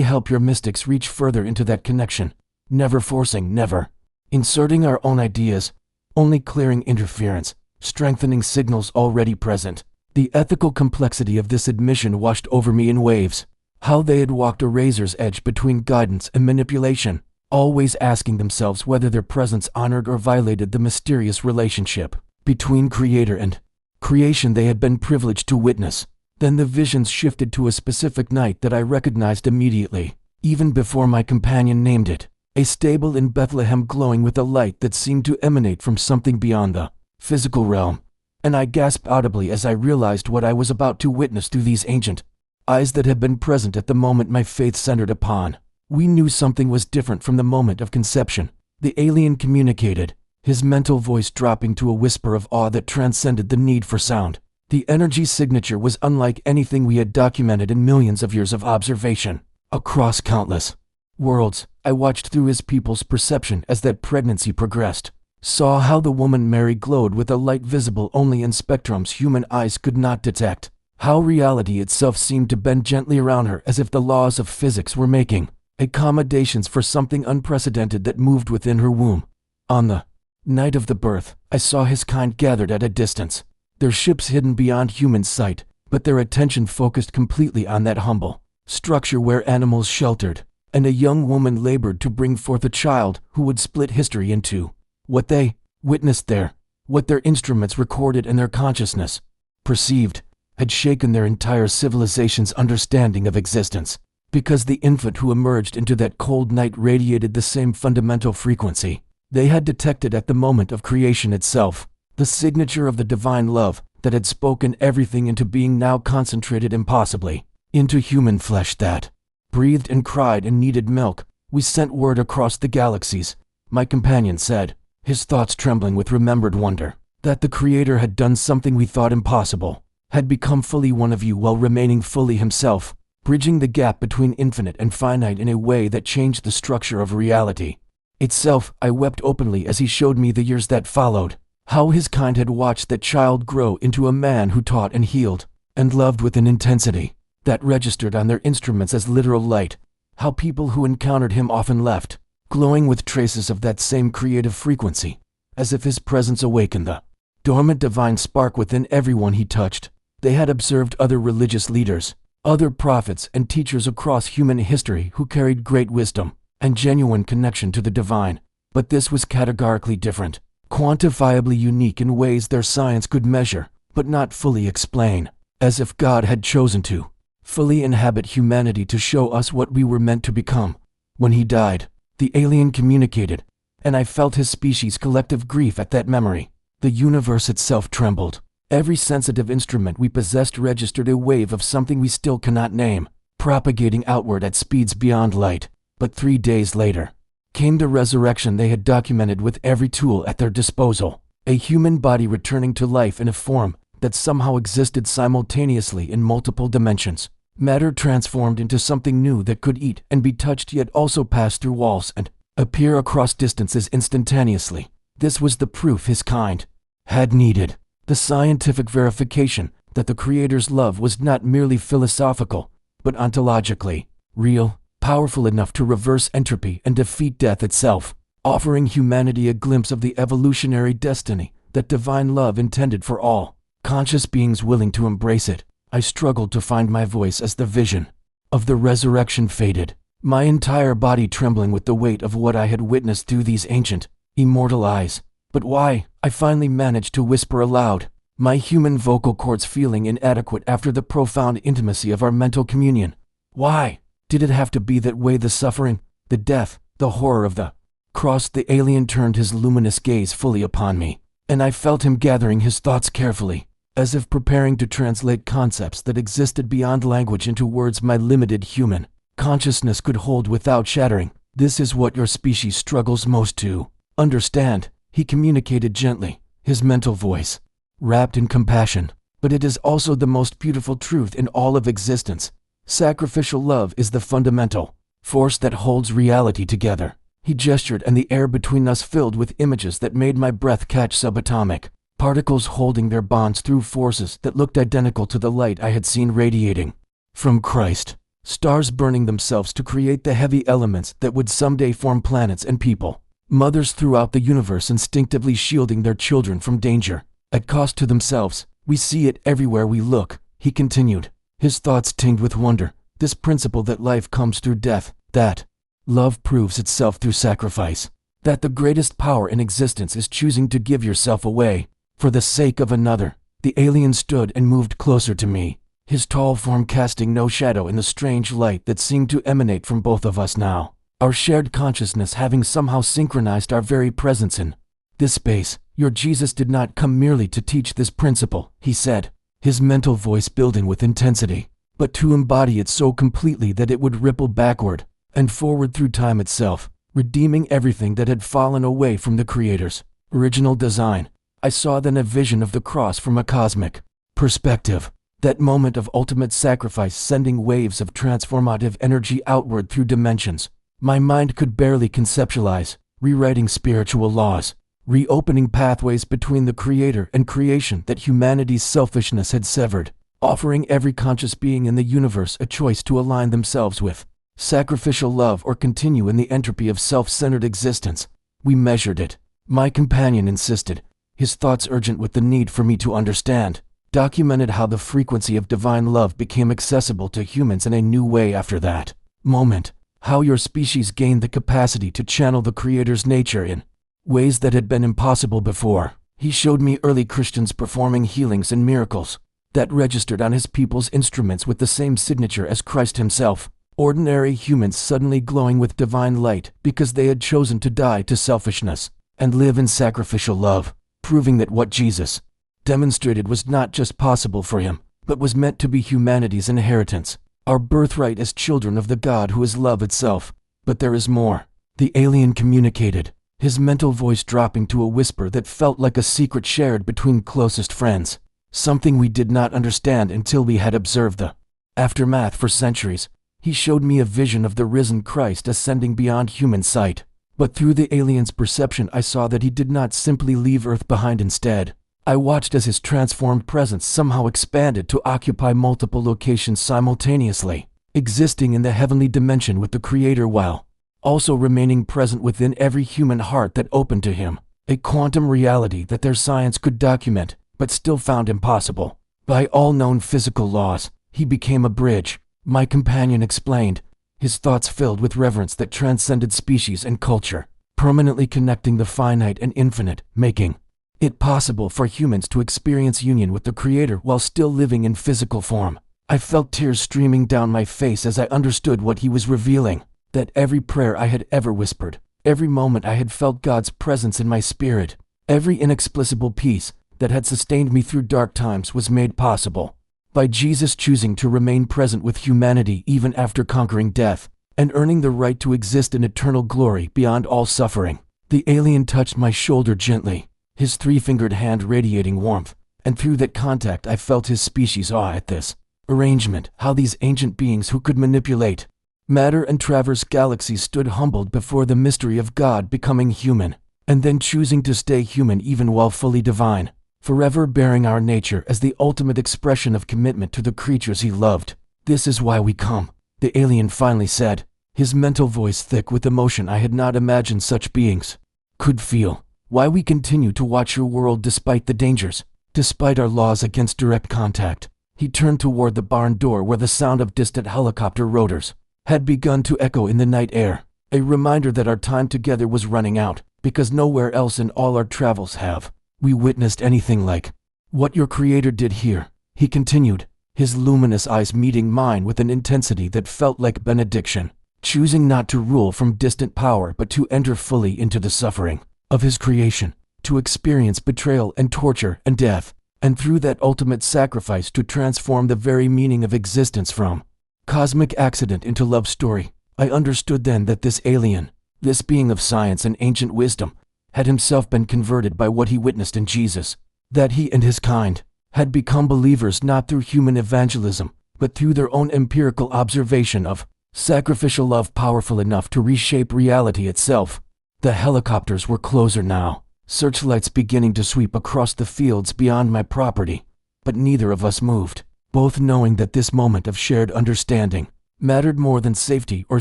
help your mystics reach further into that connection, never forcing, never inserting our own ideas, only clearing interference, strengthening signals already present. The ethical complexity of this admission washed over me in waves. How they had walked a razor's edge between guidance and manipulation, always asking themselves whether their presence honored or violated the mysterious relationship between Creator and creation they had been privileged to witness. Then the visions shifted to a specific night that I recognized immediately, even before my companion named it. A stable in Bethlehem glowing with a light that seemed to emanate from something beyond the physical realm. And I gasped audibly as I realized what I was about to witness through these ancient eyes that had been present at the moment my faith centered upon. We knew something was different from the moment of conception. The alien communicated, his mental voice dropping to a whisper of awe that transcended the need for sound. The energy signature was unlike anything we had documented in millions of years of observation. Across countless worlds, I watched through his people's perception as that pregnancy progressed. Saw how the woman Mary glowed with a light visible only in spectrums human eyes could not detect. How reality itself seemed to bend gently around her as if the laws of physics were making accommodations for something unprecedented that moved within her womb. On the night of the birth, I saw his kind gathered at a distance, their ships hidden beyond human sight, but their attention focused completely on that humble structure where animals sheltered, and a young woman labored to bring forth a child who would split history in two. What they witnessed there, what their instruments recorded and their consciousness perceived, had shaken their entire civilization's understanding of existence, because the infant who emerged into that cold night radiated the same fundamental frequency they had detected at the moment of creation itself, the signature of the divine love that had spoken everything into being now concentrated impossibly into human flesh that breathed and cried and needed milk. We sent word across the galaxies, my companion said, his thoughts trembling with remembered wonder, that the Creator had done something we thought impossible, had become fully one of you while remaining fully himself, bridging the gap between infinite and finite in a way that changed the structure of reality itself. I wept openly as he showed me the years that followed, how his kind had watched that child grow into a man who taught and healed and loved with an intensity that registered on their instruments as literal light, how people who encountered him often left, glowing with traces of that same creative frequency, as if his presence awakened the dormant divine spark within everyone he touched. They had observed other religious leaders, other prophets and teachers across human history who carried great wisdom and genuine connection to the divine, but this was categorically different, quantifiably unique in ways their science could measure, but not fully explain, as if God had chosen to fully inhabit humanity to show us what we were meant to become. When he died, the alien communicated, and I felt his species' collective grief at that memory. The universe itself trembled. Every sensitive instrument we possessed registered a wave of something we still cannot name, propagating outward at speeds beyond light. But 3 days later came the resurrection they had documented with every tool at their disposal. a human body returning to life in a form that somehow existed simultaneously in multiple dimensions. Matter transformed into something new that could eat and be touched, yet also pass through walls and appear across distances instantaneously. This was the proof his kind had needed, the scientific verification that the Creator's love was not merely philosophical, but ontologically real, powerful enough to reverse entropy and defeat death itself, offering humanity a glimpse of the evolutionary destiny that divine love intended for all conscious beings willing to embrace it. I struggled to find my voice as the vision of the resurrection faded, my entire body trembling with the weight of what I had witnessed through these ancient, immortal eyes. But why? I finally managed to whisper aloud, my human vocal cords feeling inadequate after the profound intimacy of our mental communion. Why did it have to be that way? The suffering, the death, the horror of the cross. The alien turned his luminous gaze fully upon me, and I felt him gathering his thoughts carefully, as if preparing to translate concepts that existed beyond language into words my limited human consciousness could hold without shattering. This is what your species struggles most to understand, he communicated gently, his mental voice wrapped in compassion. But it is also the most beautiful truth in all of existence. Sacrificial love is the fundamental force that holds reality together. He gestured, and the air between us filled with images that made my breath catch, subatomic particles holding their bonds through forces that looked identical to the light I had seen radiating from Christ, stars burning themselves to create the heavy elements that would someday form planets and people, mothers throughout the universe instinctively shielding their children from danger, at cost to themselves. We see it everywhere we look, he continued, his thoughts tinged with wonder. This principle that life comes through death, that love proves itself through sacrifice, that the greatest power in existence is choosing to give yourself away for the sake of another. The alien stood and moved closer to me, his tall form casting no shadow in the strange light that seemed to emanate from both of us now, our shared consciousness having somehow synchronized our very presence in this space. Your Jesus did not come merely to teach this principle, he said, his mental voice building with intensity, but to embody it so completely that it would ripple backward and forward through time itself, redeeming everything that had fallen away from the Creator's original design. I saw then a vision of the cross from a cosmic perspective, that moment of ultimate sacrifice sending waves of transformative energy outward through dimensions my mind could barely conceptualize, rewriting spiritual laws, reopening pathways between the Creator and creation that humanity's selfishness had severed, offering every conscious being in the universe a choice to align themselves with sacrificial love or continue in the entropy of self-centered existence. We measured it. My companion insisted, his thoughts urgent with the need for me to understand, documented how the frequency of divine love became accessible to humans in a new way after that moment, how your species gained the capacity to channel the Creator's nature in ways that had been impossible before. He showed me early Christians performing healings and miracles that registered on his people's instruments with the same signature as Christ himself. Ordinary humans suddenly glowing with divine light because they had chosen to die to selfishness and live in sacrificial love, proving that what Jesus demonstrated was not just possible for him, but was meant to be humanity's inheritance, our birthright as children of the God who is love itself. But there is more, the alien communicated, his mental voice dropping to a whisper that felt like a secret shared between closest friends, something we did not understand until we had observed the aftermath for centuries. He showed me a vision of the risen Christ ascending beyond human sight, but through the alien's perception I saw that he did not simply leave Earth behind. Instead, I watched as his transformed presence somehow expanded to occupy multiple locations simultaneously, existing in the heavenly dimension with the Creator while also remaining present within every human heart that opened to him, a quantum reality that their science could document, but still found impossible. By all known physical laws, he became a bridge, my companion explained, his thoughts filled with reverence that transcended species and culture, permanently connecting the finite and infinite, making it possible for humans to experience union with the Creator while still living in physical form. I felt tears streaming down my face as I understood what he was revealing, that every prayer I had ever whispered, every moment I had felt God's presence in my spirit, every inexplicable peace that had sustained me through dark times was made possible by Jesus choosing to remain present with humanity even after conquering death and earning the right to exist in eternal glory beyond all suffering. The alien touched my shoulder gently, his three-fingered hand radiating warmth, and through that contact I felt his species awe at this arrangement, how these ancient beings who could manipulate matter and traverse galaxies stood humbled before the mystery of God becoming human, and then choosing to stay human even while fully divine, forever bearing our nature as the ultimate expression of commitment to the creatures he loved. "This is why we come," the alien finally said, his mental voice thick with emotion I had not imagined such beings could feel. "Why we continue to watch your world despite the dangers, despite our laws against direct contact." He turned toward the barn door where the sound of distant helicopter rotors had begun to echo in the night air, a reminder that our time together was running out, because nowhere else in all our travels have we witnessed anything like what your Creator did here, he continued, his luminous eyes meeting mine with an intensity that felt like benediction, choosing not to rule from distant power but to enter fully into the suffering of his creation, to experience betrayal and torture and death, and through that ultimate sacrifice to transform the very meaning of existence from cosmic accident into love story. I understood then that this alien, this being of science and ancient wisdom, had himself been converted by what he witnessed in Jesus, that he and his kind had become believers not through human evangelism, but through their own empirical observation of sacrificial love powerful enough to reshape reality itself. The helicopters were closer now, searchlights beginning to sweep across the fields beyond my property, but neither of us moved, both knowing that this moment of shared understanding mattered more than safety or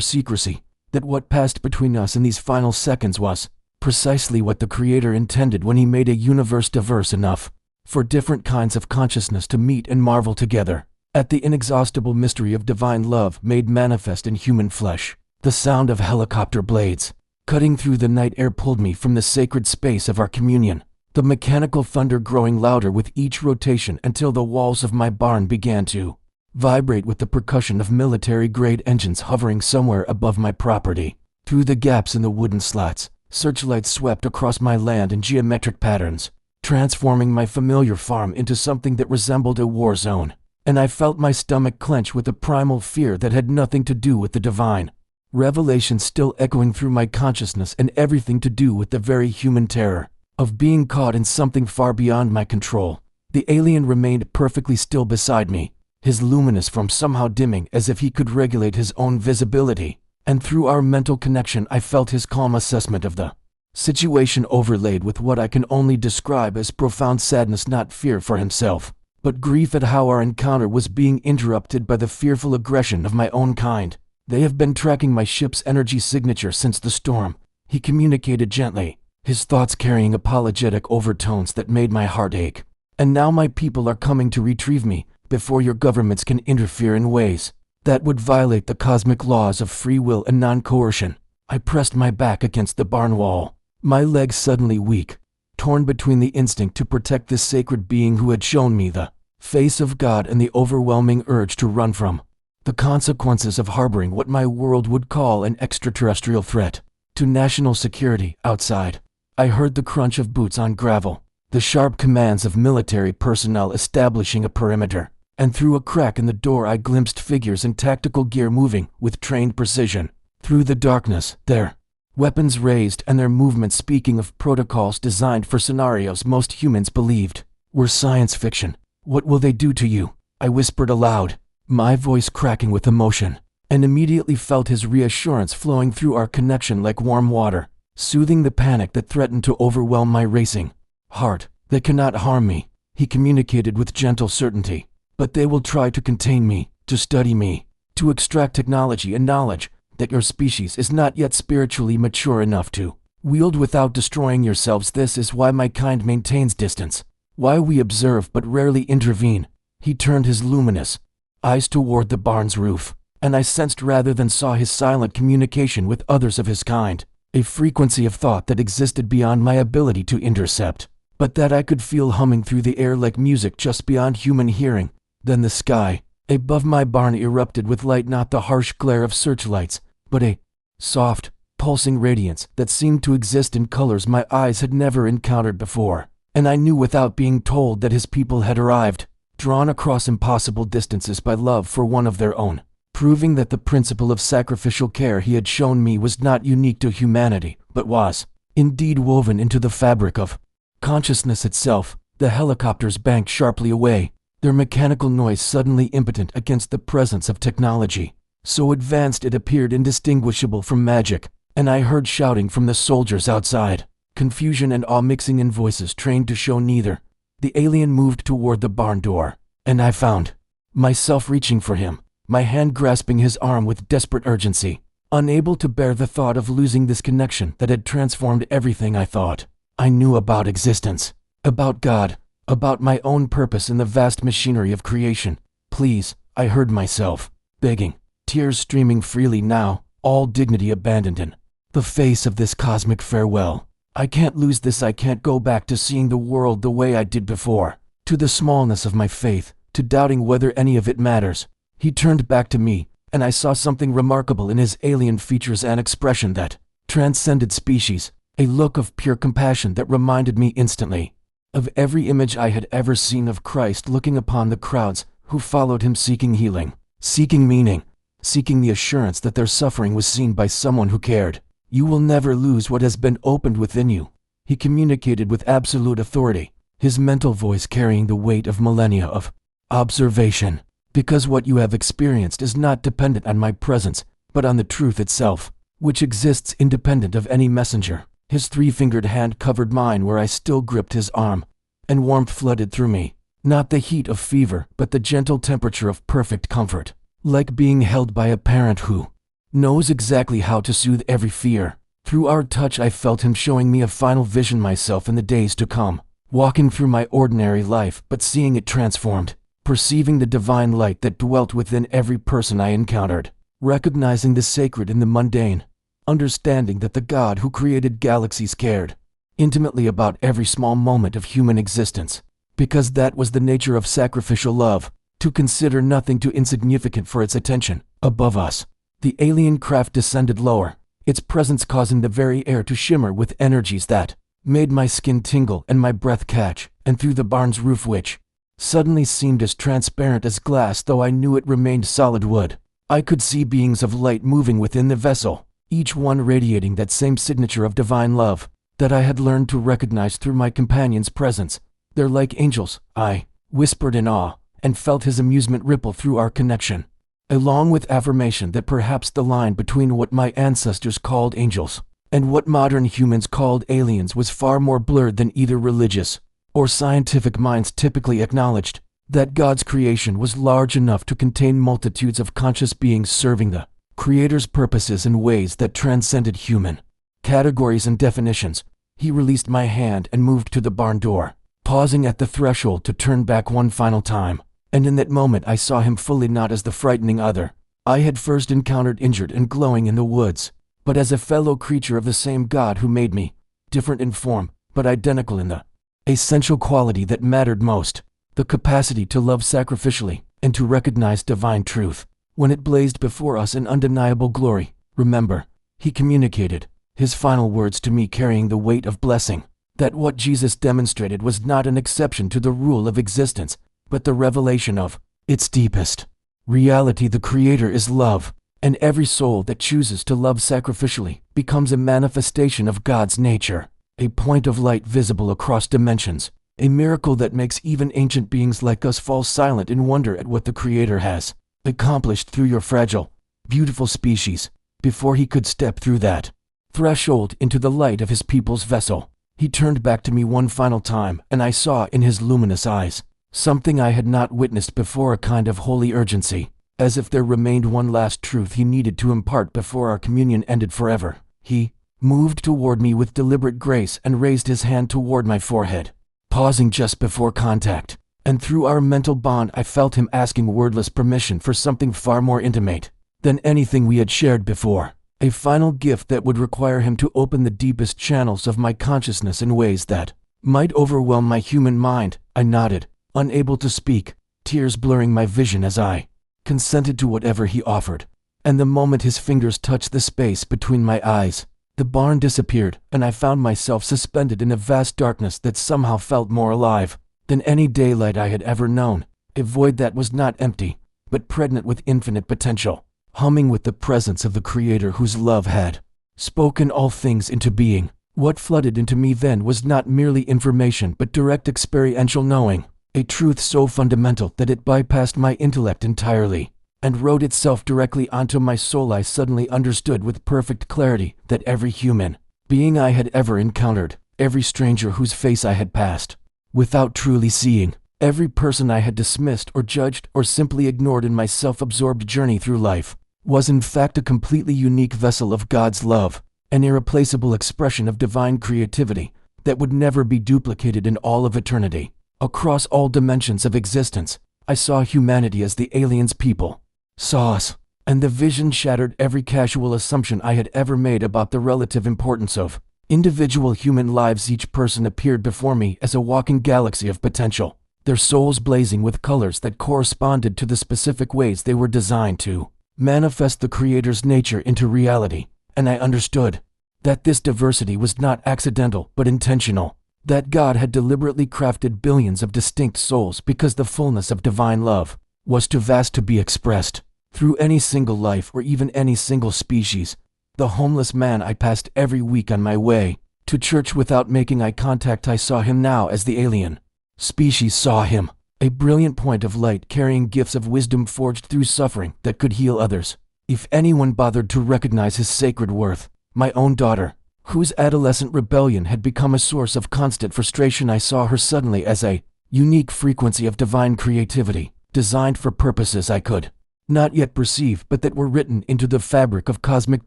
secrecy, that what passed between us in these final seconds was precisely what the Creator intended when he made a universe diverse enough for different kinds of consciousness to meet and marvel together at the inexhaustible mystery of divine love made manifest in human flesh. The sound of helicopter blades cutting through the night air pulled me from the sacred space of our communion, the mechanical thunder growing louder with each rotation until the walls of my barn began to vibrate with the percussion of military-grade engines hovering somewhere above my property. Through the gaps in the wooden slats, searchlights swept across my land in geometric patterns, transforming my familiar farm into something that resembled a war zone, and I felt my stomach clench with a primal fear that had nothing to do with the divine revelation still echoing through my consciousness, and everything to do with the very human terror of being caught in something far beyond my control. The alien remained perfectly still beside me, his luminous form somehow dimming as if he could regulate his own visibility, and through our mental connection I felt his calm assessment of the situation overlaid with what I can only describe as profound sadness, not fear for himself, but grief at how our encounter was being interrupted by the fearful aggression of my own kind. "They have been tracking my ship's energy signature since the storm," he communicated gently, his thoughts carrying apologetic overtones that made my heart ache. "And now my people are coming to retrieve me before your governments can interfere in ways that would violate the cosmic laws of free will and non-coercion." I pressed my back against the barn wall, my legs suddenly weak, torn between the instinct to protect this sacred being who had shown me the face of God and the overwhelming urge to run from the consequences of harboring what my world would call an extraterrestrial threat to national security. Outside, I heard the crunch of boots on gravel, the sharp commands of military personnel establishing a perimeter, and through a crack in the door I glimpsed figures in tactical gear moving with trained precision through the darkness, their weapons raised and their movements speaking of protocols designed for scenarios most humans believed were science fiction. "What will they do to you?" I whispered aloud, my voice cracking with emotion, and immediately felt his reassurance flowing through our connection like warm water, soothing the panic that threatened to overwhelm my racing heart. "They cannot harm me," he communicated with gentle certainty, "but they will try to contain me, to study me, to extract technology and knowledge that your species is not yet spiritually mature enough to wield without destroying yourselves. This is why my kind maintains distance, why we observe but rarely intervene." He turned his luminous eyes toward the barn's roof, and I sensed rather than saw his silent communication with others of his kind, a frequency of thought that existed beyond my ability to intercept, but that I could feel humming through the air like music just beyond human hearing. Then the sky above my barn erupted with light, not the harsh glare of searchlights, but a soft, pulsing radiance that seemed to exist in colors my eyes had never encountered before, and I knew without being told that his people had arrived, drawn across impossible distances by love for one of their own, proving that the principle of sacrificial care he had shown me was not unique to humanity, but was indeed woven into the fabric of Consciousness itself, the helicopters banked sharply away, their mechanical noise suddenly impotent against the presence of technology. So advanced it appeared indistinguishable from magic, and I heard shouting from the soldiers outside, confusion and awe mixing in voices trained to show neither. The alien moved toward the barn door, and I found myself reaching for him, my hand grasping his arm with desperate urgency, unable to bear the thought of losing this connection that had transformed everything I thought I knew about existence, about God, about my own purpose in the vast machinery of creation. Please, I heard myself begging, tears streaming freely now, all dignity abandoned in the face of this cosmic farewell. I can't lose this. I can't go back to seeing the world the way I did before, to the smallness of my faith, to doubting whether any of it matters. He turned back to me, and I saw something remarkable in his alien features, an expression that transcended species, a look of pure compassion that reminded me instantly of every image I had ever seen of Christ looking upon the crowds who followed him, seeking healing, seeking meaning, seeking the assurance that their suffering was seen by someone who cared. You will never lose what has been opened within you, he communicated with absolute authority, his mental voice carrying the weight of millennia of observation. Because what you have experienced is not dependent on my presence, but on the truth itself, which exists independent of any messenger. His three-fingered hand covered mine where I still gripped his arm, and warmth flooded through me, not the heat of fever, but the gentle temperature of perfect comfort, like being held by a parent who knows exactly how to soothe every fear. Through our touch I felt him showing me a final vision, myself in the days to come, walking through my ordinary life but seeing it transformed, perceiving the divine light that dwelt within every person I encountered, recognizing the sacred in the mundane, understanding that the God who created galaxies cared intimately about every small moment of human existence, because that was the nature of sacrificial love, to consider nothing too insignificant for its attention. Above us, the alien craft descended lower, its presence causing the very air to shimmer with energies that made my skin tingle and my breath catch, and through the barn's roof, which suddenly seemed as transparent as glass though I knew it remained solid wood, I could see beings of light moving within the vessel, each one radiating that same signature of divine love that I had learned to recognize through my companion's presence. They're like angels, I whispered in awe, and felt his amusement ripple through our connection, along with affirmation that perhaps the line between what my ancestors called angels and what modern humans called aliens was far more blurred than either religious or scientific minds typically acknowledged, that God's creation was large enough to contain multitudes of conscious beings serving the Creator's purposes in ways that transcended human categories and definitions. He released my hand and moved to the barn door, pausing at the threshold to turn back one final time, and in that moment I saw him fully, not as the frightening other I had first encountered, injured and glowing in the woods, but as a fellow creature of the same God who made me, different in form, but identical in the essential quality that mattered most, the capacity to love sacrificially and to recognize divine truth when it blazed before us in undeniable glory. Remember, he communicated, his final words to me carrying the weight of blessing, that what Jesus demonstrated was not an exception to the rule of existence, but the revelation of its deepest reality. The Creator is love, and every soul that chooses to love sacrificially becomes a manifestation of God's nature, a point of light visible across dimensions, a miracle that makes even ancient beings like us fall silent in wonder at what the Creator has accomplished through your fragile, beautiful species. Before he could step through that threshold into the light of his people's vessel, he turned back to me one final time, and I saw in his luminous eyes something I had not witnessed before, a kind of holy urgency, as if there remained one last truth he needed to impart before our communion ended forever. He moved toward me with deliberate grace and raised his hand toward my forehead, pausing just before contact, and through our mental bond I felt him asking wordless permission for something far more intimate than anything we had shared before, a final gift that would require him to open the deepest channels of my consciousness in ways that might overwhelm my human mind. I nodded, unable to speak, tears blurring my vision as I consented to whatever he offered, and the moment his fingers touched the space between my eyes, the barn disappeared, and I found myself suspended in a vast darkness that somehow felt more alive than any daylight I had ever known, a void that was not empty, but pregnant with infinite potential, humming with the presence of the Creator whose love had spoken all things into being. What flooded into me then was not merely information but direct experiential knowing, a truth so fundamental that it bypassed my intellect entirely and wrote itself directly onto my soul. I suddenly understood with perfect clarity that every human being I had ever encountered, every stranger whose face I had passed without truly seeing, every person I had dismissed or judged or simply ignored in my self-absorbed journey through life, was in fact a completely unique vessel of God's love, an irreplaceable expression of divine creativity that would never be duplicated in all of eternity. Across all dimensions of existence, I saw humanity as the aliens people saw us, and the vision shattered every casual assumption I had ever made about the relative importance of individual human lives. Each person appeared before me as a walking galaxy of potential, their souls blazing with colors that corresponded to the specific ways they were designed to manifest the Creator's nature into reality. And I understood that this diversity was not accidental but intentional, that God had deliberately crafted billions of distinct souls because the fullness of divine love was too vast to be expressed through any single life or even any single species. The homeless man I passed every week on my way to church without making eye contact, I saw him now as the alien species saw him, a brilliant point of light carrying gifts of wisdom forged through suffering that could heal others. If anyone bothered to recognize his sacred worth, my own daughter, whose adolescent rebellion had become a source of constant frustration, I saw her suddenly as a unique frequency of divine creativity, designed for purposes I could not yet perceive but that were written into the fabric of cosmic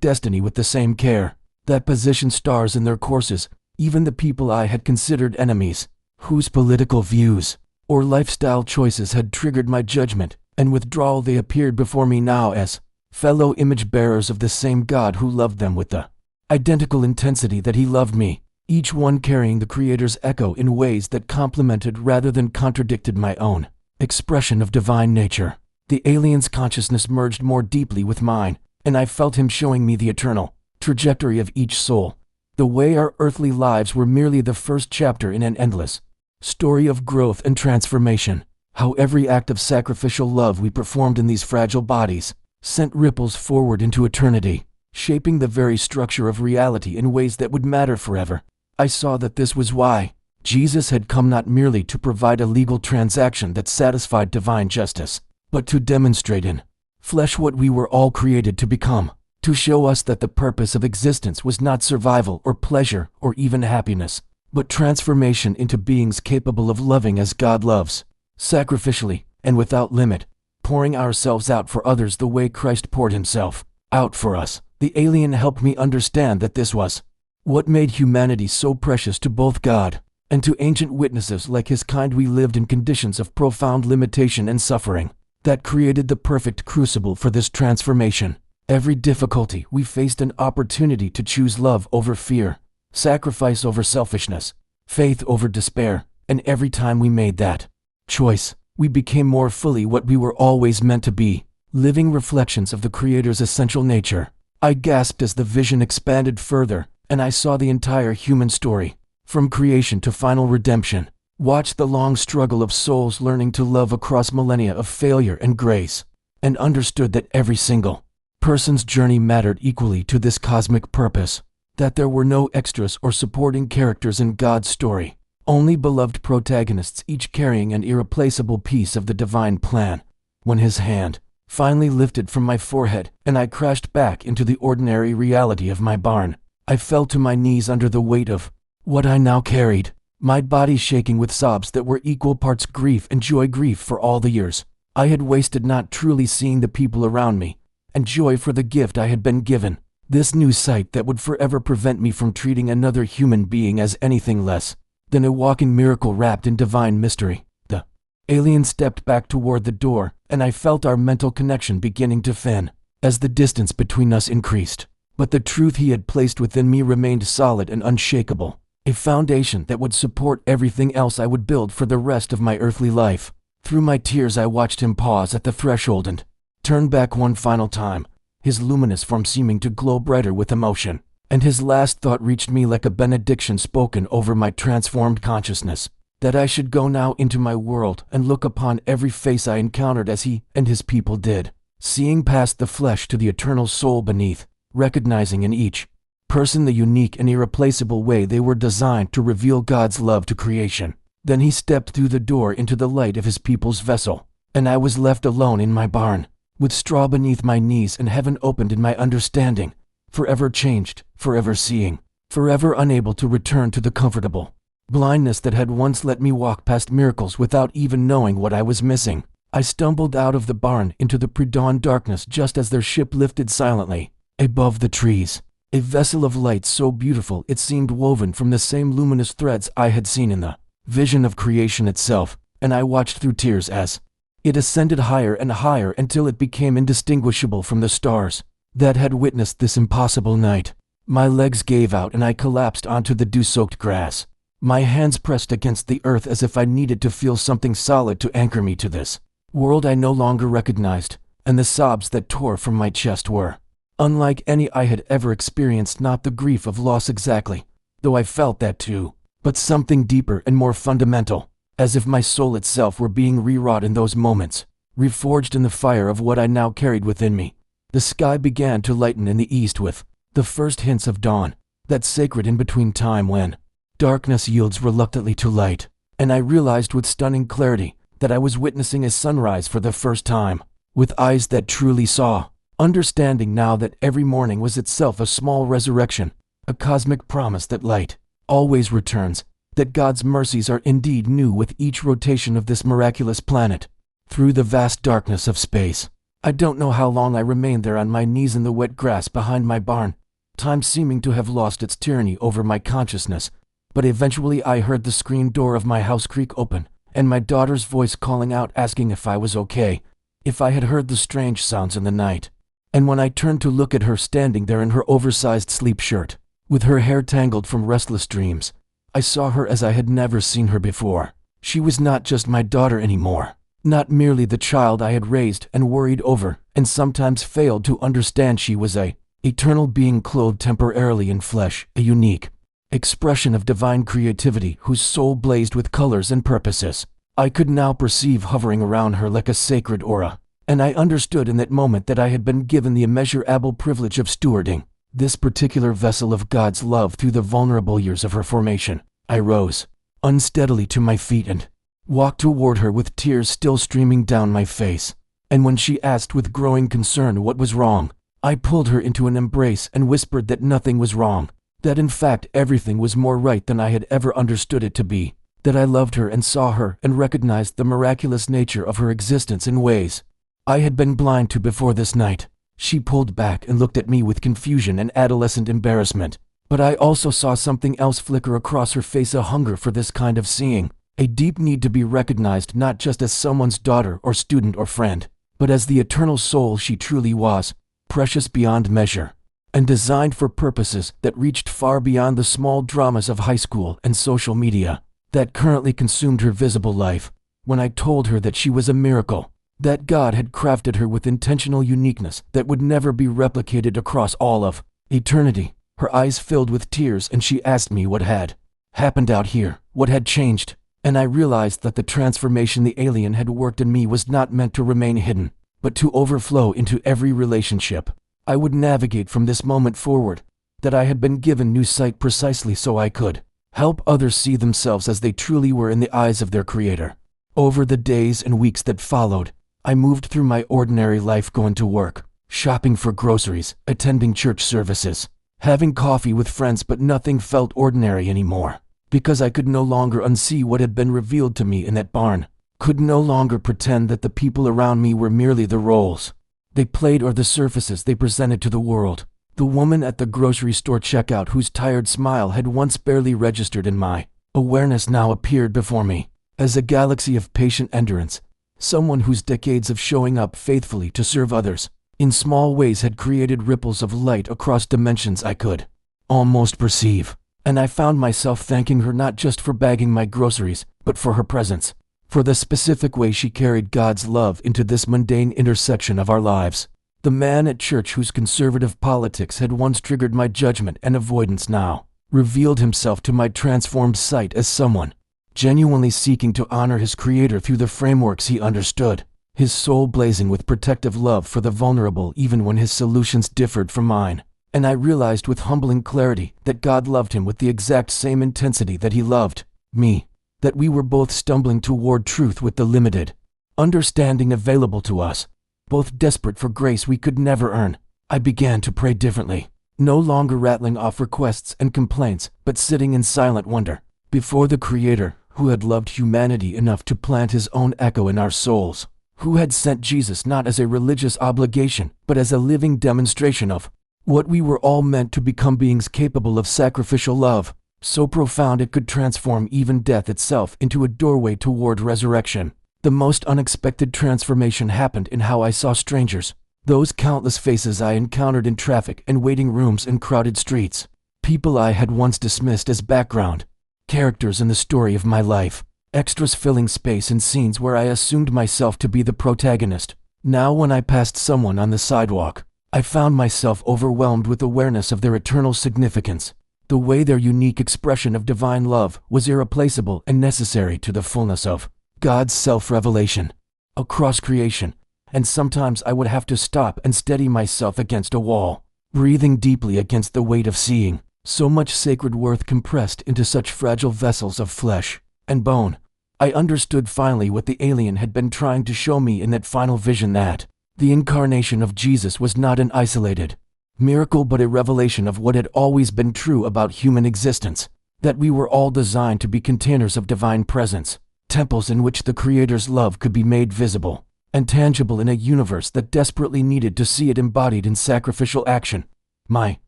destiny with the same care that positioned stars in their courses. Even the people I had considered enemies, whose political views or lifestyle choices had triggered my judgment and withdrawal, they appeared before me now as fellow image bearers of the same God who loved them with the identical intensity that He loved me, each one carrying the Creator's echo in ways that complemented rather than contradicted my own expression of divine nature. The alien's consciousness merged more deeply with mine, and I felt him showing me the eternal trajectory of each soul, the way our earthly lives were merely the first chapter in an endless story of growth and transformation, how every act of sacrificial love we performed in these fragile bodies sent ripples forward into eternity, shaping the very structure of reality in ways that would matter forever. I saw that this was why Jesus had come, not merely to provide a legal transaction that satisfied divine justice, but to demonstrate in flesh what we were all created to become, to show us that the purpose of existence was not survival or pleasure or even happiness, but transformation into beings capable of loving as God loves, sacrificially and without limit, pouring ourselves out for others the way Christ poured Himself out for us. The alien helped me understand that this was what made humanity so precious to both God and to ancient witnesses like His kind. We lived in conditions of profound limitation and suffering that created the perfect crucible for this transformation. Every difficulty we faced an opportunity to choose love over fear, sacrifice over selfishness, faith over despair, and every time we made that choice, we became more fully what we were always meant to be, living reflections of the Creator's essential nature. I gasped as the vision expanded further, and I saw the entire human story, from creation to final redemption, watched the long struggle of souls learning to love across millennia of failure and grace, and understood that every single person's journey mattered equally to this cosmic purpose, that there were no extras or supporting characters in God's story, only beloved protagonists, each carrying an irreplaceable piece of the divine plan. When His hand finally lifted from my forehead and I crashed back into the ordinary reality of my barn, I fell to my knees under the weight of what I now carried, my body shaking with sobs that were equal parts grief and joy. Grief for all the years I had wasted not truly seeing the people around me, and joy for the gift I had been given, this new sight that would forever prevent me from treating another human being as anything less than a walking miracle wrapped in divine mystery. The alien stepped back toward the door, and I felt our mental connection beginning to thin as the distance between us increased. But the truth he had placed within me remained solid and unshakable, a foundation that would support everything else I would build for the rest of my earthly life. Through my tears I watched him pause at the threshold and turn back one final time, his luminous form seeming to glow brighter with emotion, and his last thought reached me like a benediction spoken over my transformed consciousness, that I should go now into my world and look upon every face I encountered as he and his people did, seeing past the flesh to the eternal soul beneath, recognizing in each person the unique and irreplaceable way they were designed to reveal God's love to creation. Then he stepped through the door into the light of his people's vessel, and I was left alone in my barn, with straw beneath my knees and heaven opened in my understanding, forever changed, forever seeing, forever unable to return to the comfortable blindness that had once let me walk past miracles without even knowing what I was missing. I stumbled out of the barn into the pre-dawn darkness just as their ship lifted silently above the trees, a vessel of light so beautiful it seemed woven from the same luminous threads I had seen in the vision of creation itself, and I watched through tears as it ascended higher and higher until it became indistinguishable from the stars that had witnessed this impossible night. My legs gave out and I collapsed onto the dew-soaked grass. My hands pressed against the earth as if I needed to feel something solid to anchor me to this world I no longer recognized, and the sobs that tore from my chest were unlike any I had ever experienced. Not the grief of loss exactly, though I felt that too, but something deeper and more fundamental, as if my soul itself were being rewrought in those moments, reforged in the fire of what I now carried within me. The sky began to lighten in the east with the first hints of dawn, that sacred in-between time when darkness yields reluctantly to light, and I realized with stunning clarity that I was witnessing a sunrise for the first time, with eyes that truly saw, understanding now that every morning was itself a small resurrection, a cosmic promise that light always returns, that God's mercies are indeed new with each rotation of this miraculous planet. Through the vast darkness of space, I don't know how long I remained there on my knees in the wet grass behind my barn, time seeming to have lost its tyranny over my consciousness, but eventually I heard the screen door of my house creak open, and my daughter's voice calling out asking if I was okay, if I had heard the strange sounds in the night. And when I turned to look at her standing there in her oversized sleep shirt, with her hair tangled from restless dreams, I saw her as I had never seen her before. She was not just my daughter anymore, not merely the child I had raised and worried over and sometimes failed to understand. She was a eternal being clothed temporarily in flesh, a unique expression of divine creativity whose soul blazed with colors and purposes. I could now perceive hovering around her like a sacred aura, and I understood in that moment that I had been given the immeasurable privilege of stewarding this particular vessel of God's love through the vulnerable years of her formation. I rose unsteadily to my feet and walked toward her with tears still streaming down my face, and when she asked with growing concern what was wrong, I pulled her into an embrace and whispered that nothing was wrong, that in fact everything was more right than I had ever understood it to be, that I loved her and saw her and recognized the miraculous nature of her existence in ways I had been blind to before this night. She pulled back and looked at me with confusion and adolescent embarrassment, but I also saw something else flicker across her face, a hunger for this kind of seeing, a deep need to be recognized not just as someone's daughter or student or friend, but as the eternal soul she truly was, precious beyond measure, and designed for purposes that reached far beyond the small dramas of high school and social media that currently consumed her visible life. When I told her that she was a miracle, that God had crafted her with intentional uniqueness that would never be replicated across all of eternity, her eyes filled with tears and she asked me what had happened out here, what had changed, and I realized that the transformation the alien had worked in me was not meant to remain hidden, but to overflow into every relationship I would navigate from this moment forward, that I had been given new sight precisely so I could help others see themselves as they truly were in the eyes of their Creator. Over the days and weeks that followed, I moved through my ordinary life, going to work, shopping for groceries, attending church services, having coffee with friends, but nothing felt ordinary anymore, because I could no longer unsee what had been revealed to me in that barn, could no longer pretend that the people around me were merely the roles they played or the surfaces they presented to the world. The woman at the grocery store checkout whose tired smile had once barely registered in my awareness now appeared before me as a galaxy of patient endurance. Someone whose decades of showing up faithfully to serve others in small ways had created ripples of light across dimensions I could almost perceive. And I found myself thanking her not just for bagging my groceries, but for her presence, for the specific way she carried God's love into this mundane intersection of our lives. The man at church whose conservative politics had once triggered my judgment and avoidance now revealed himself to my transformed sight as someone genuinely seeking to honor his Creator through the frameworks he understood, his soul blazing with protective love for the vulnerable even when his solutions differed from mine. And I realized with humbling clarity that God loved him with the exact same intensity that he loved me, that we were both stumbling toward truth with the limited understanding available to us, both desperate for grace we could never earn. I began to pray differently, no longer rattling off requests and complaints, but sitting in silent wonder before the Creator who had loved humanity enough to plant his own echo in our souls, who had sent Jesus not as a religious obligation, but as a living demonstration of what we were all meant to become, beings capable of sacrificial love, so profound it could transform even death itself into a doorway toward resurrection. The most unexpected transformation happened in how I saw strangers, those countless faces I encountered in traffic and waiting rooms and crowded streets, people I had once dismissed as background characters in the story of my life, extras filling space in scenes where I assumed myself to be the protagonist. Now when I passed someone on the sidewalk, I found myself overwhelmed with awareness of their eternal significance, the way their unique expression of divine love was irreplaceable and necessary to the fullness of God's self-revelation across creation. And sometimes I would have to stop and steady myself against a wall, breathing deeply against the weight of seeing so much sacred worth compressed into such fragile vessels of flesh and bone. I understood finally what the alien had been trying to show me in that final vision, that the incarnation of Jesus was not an isolated miracle but a revelation of what had always been true about human existence, that we were all designed to be containers of divine presence, temples in which the Creator's love could be made visible and tangible in a universe that desperately needed to see it embodied in sacrificial action. My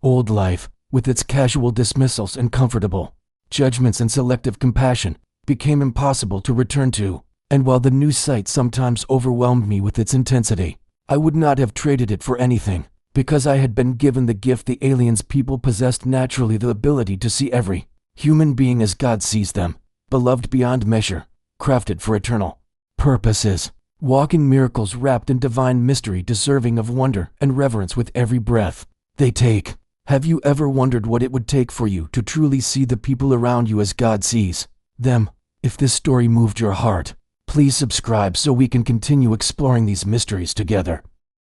old life, with its casual dismissals and comfortable judgments and selective compassion, became impossible to return to, and while the new sight sometimes overwhelmed me with its intensity, I would not have traded it for anything, because I had been given the gift the aliens people possessed naturally, the ability to see every human being as God sees them, beloved beyond measure, crafted for eternal purposes, walking miracles wrapped in divine mystery, deserving of wonder and reverence with every breath they take. Have you ever wondered what it would take for you to truly see the people around you as God sees them? If this story moved your heart, please subscribe so we can continue exploring these mysteries together.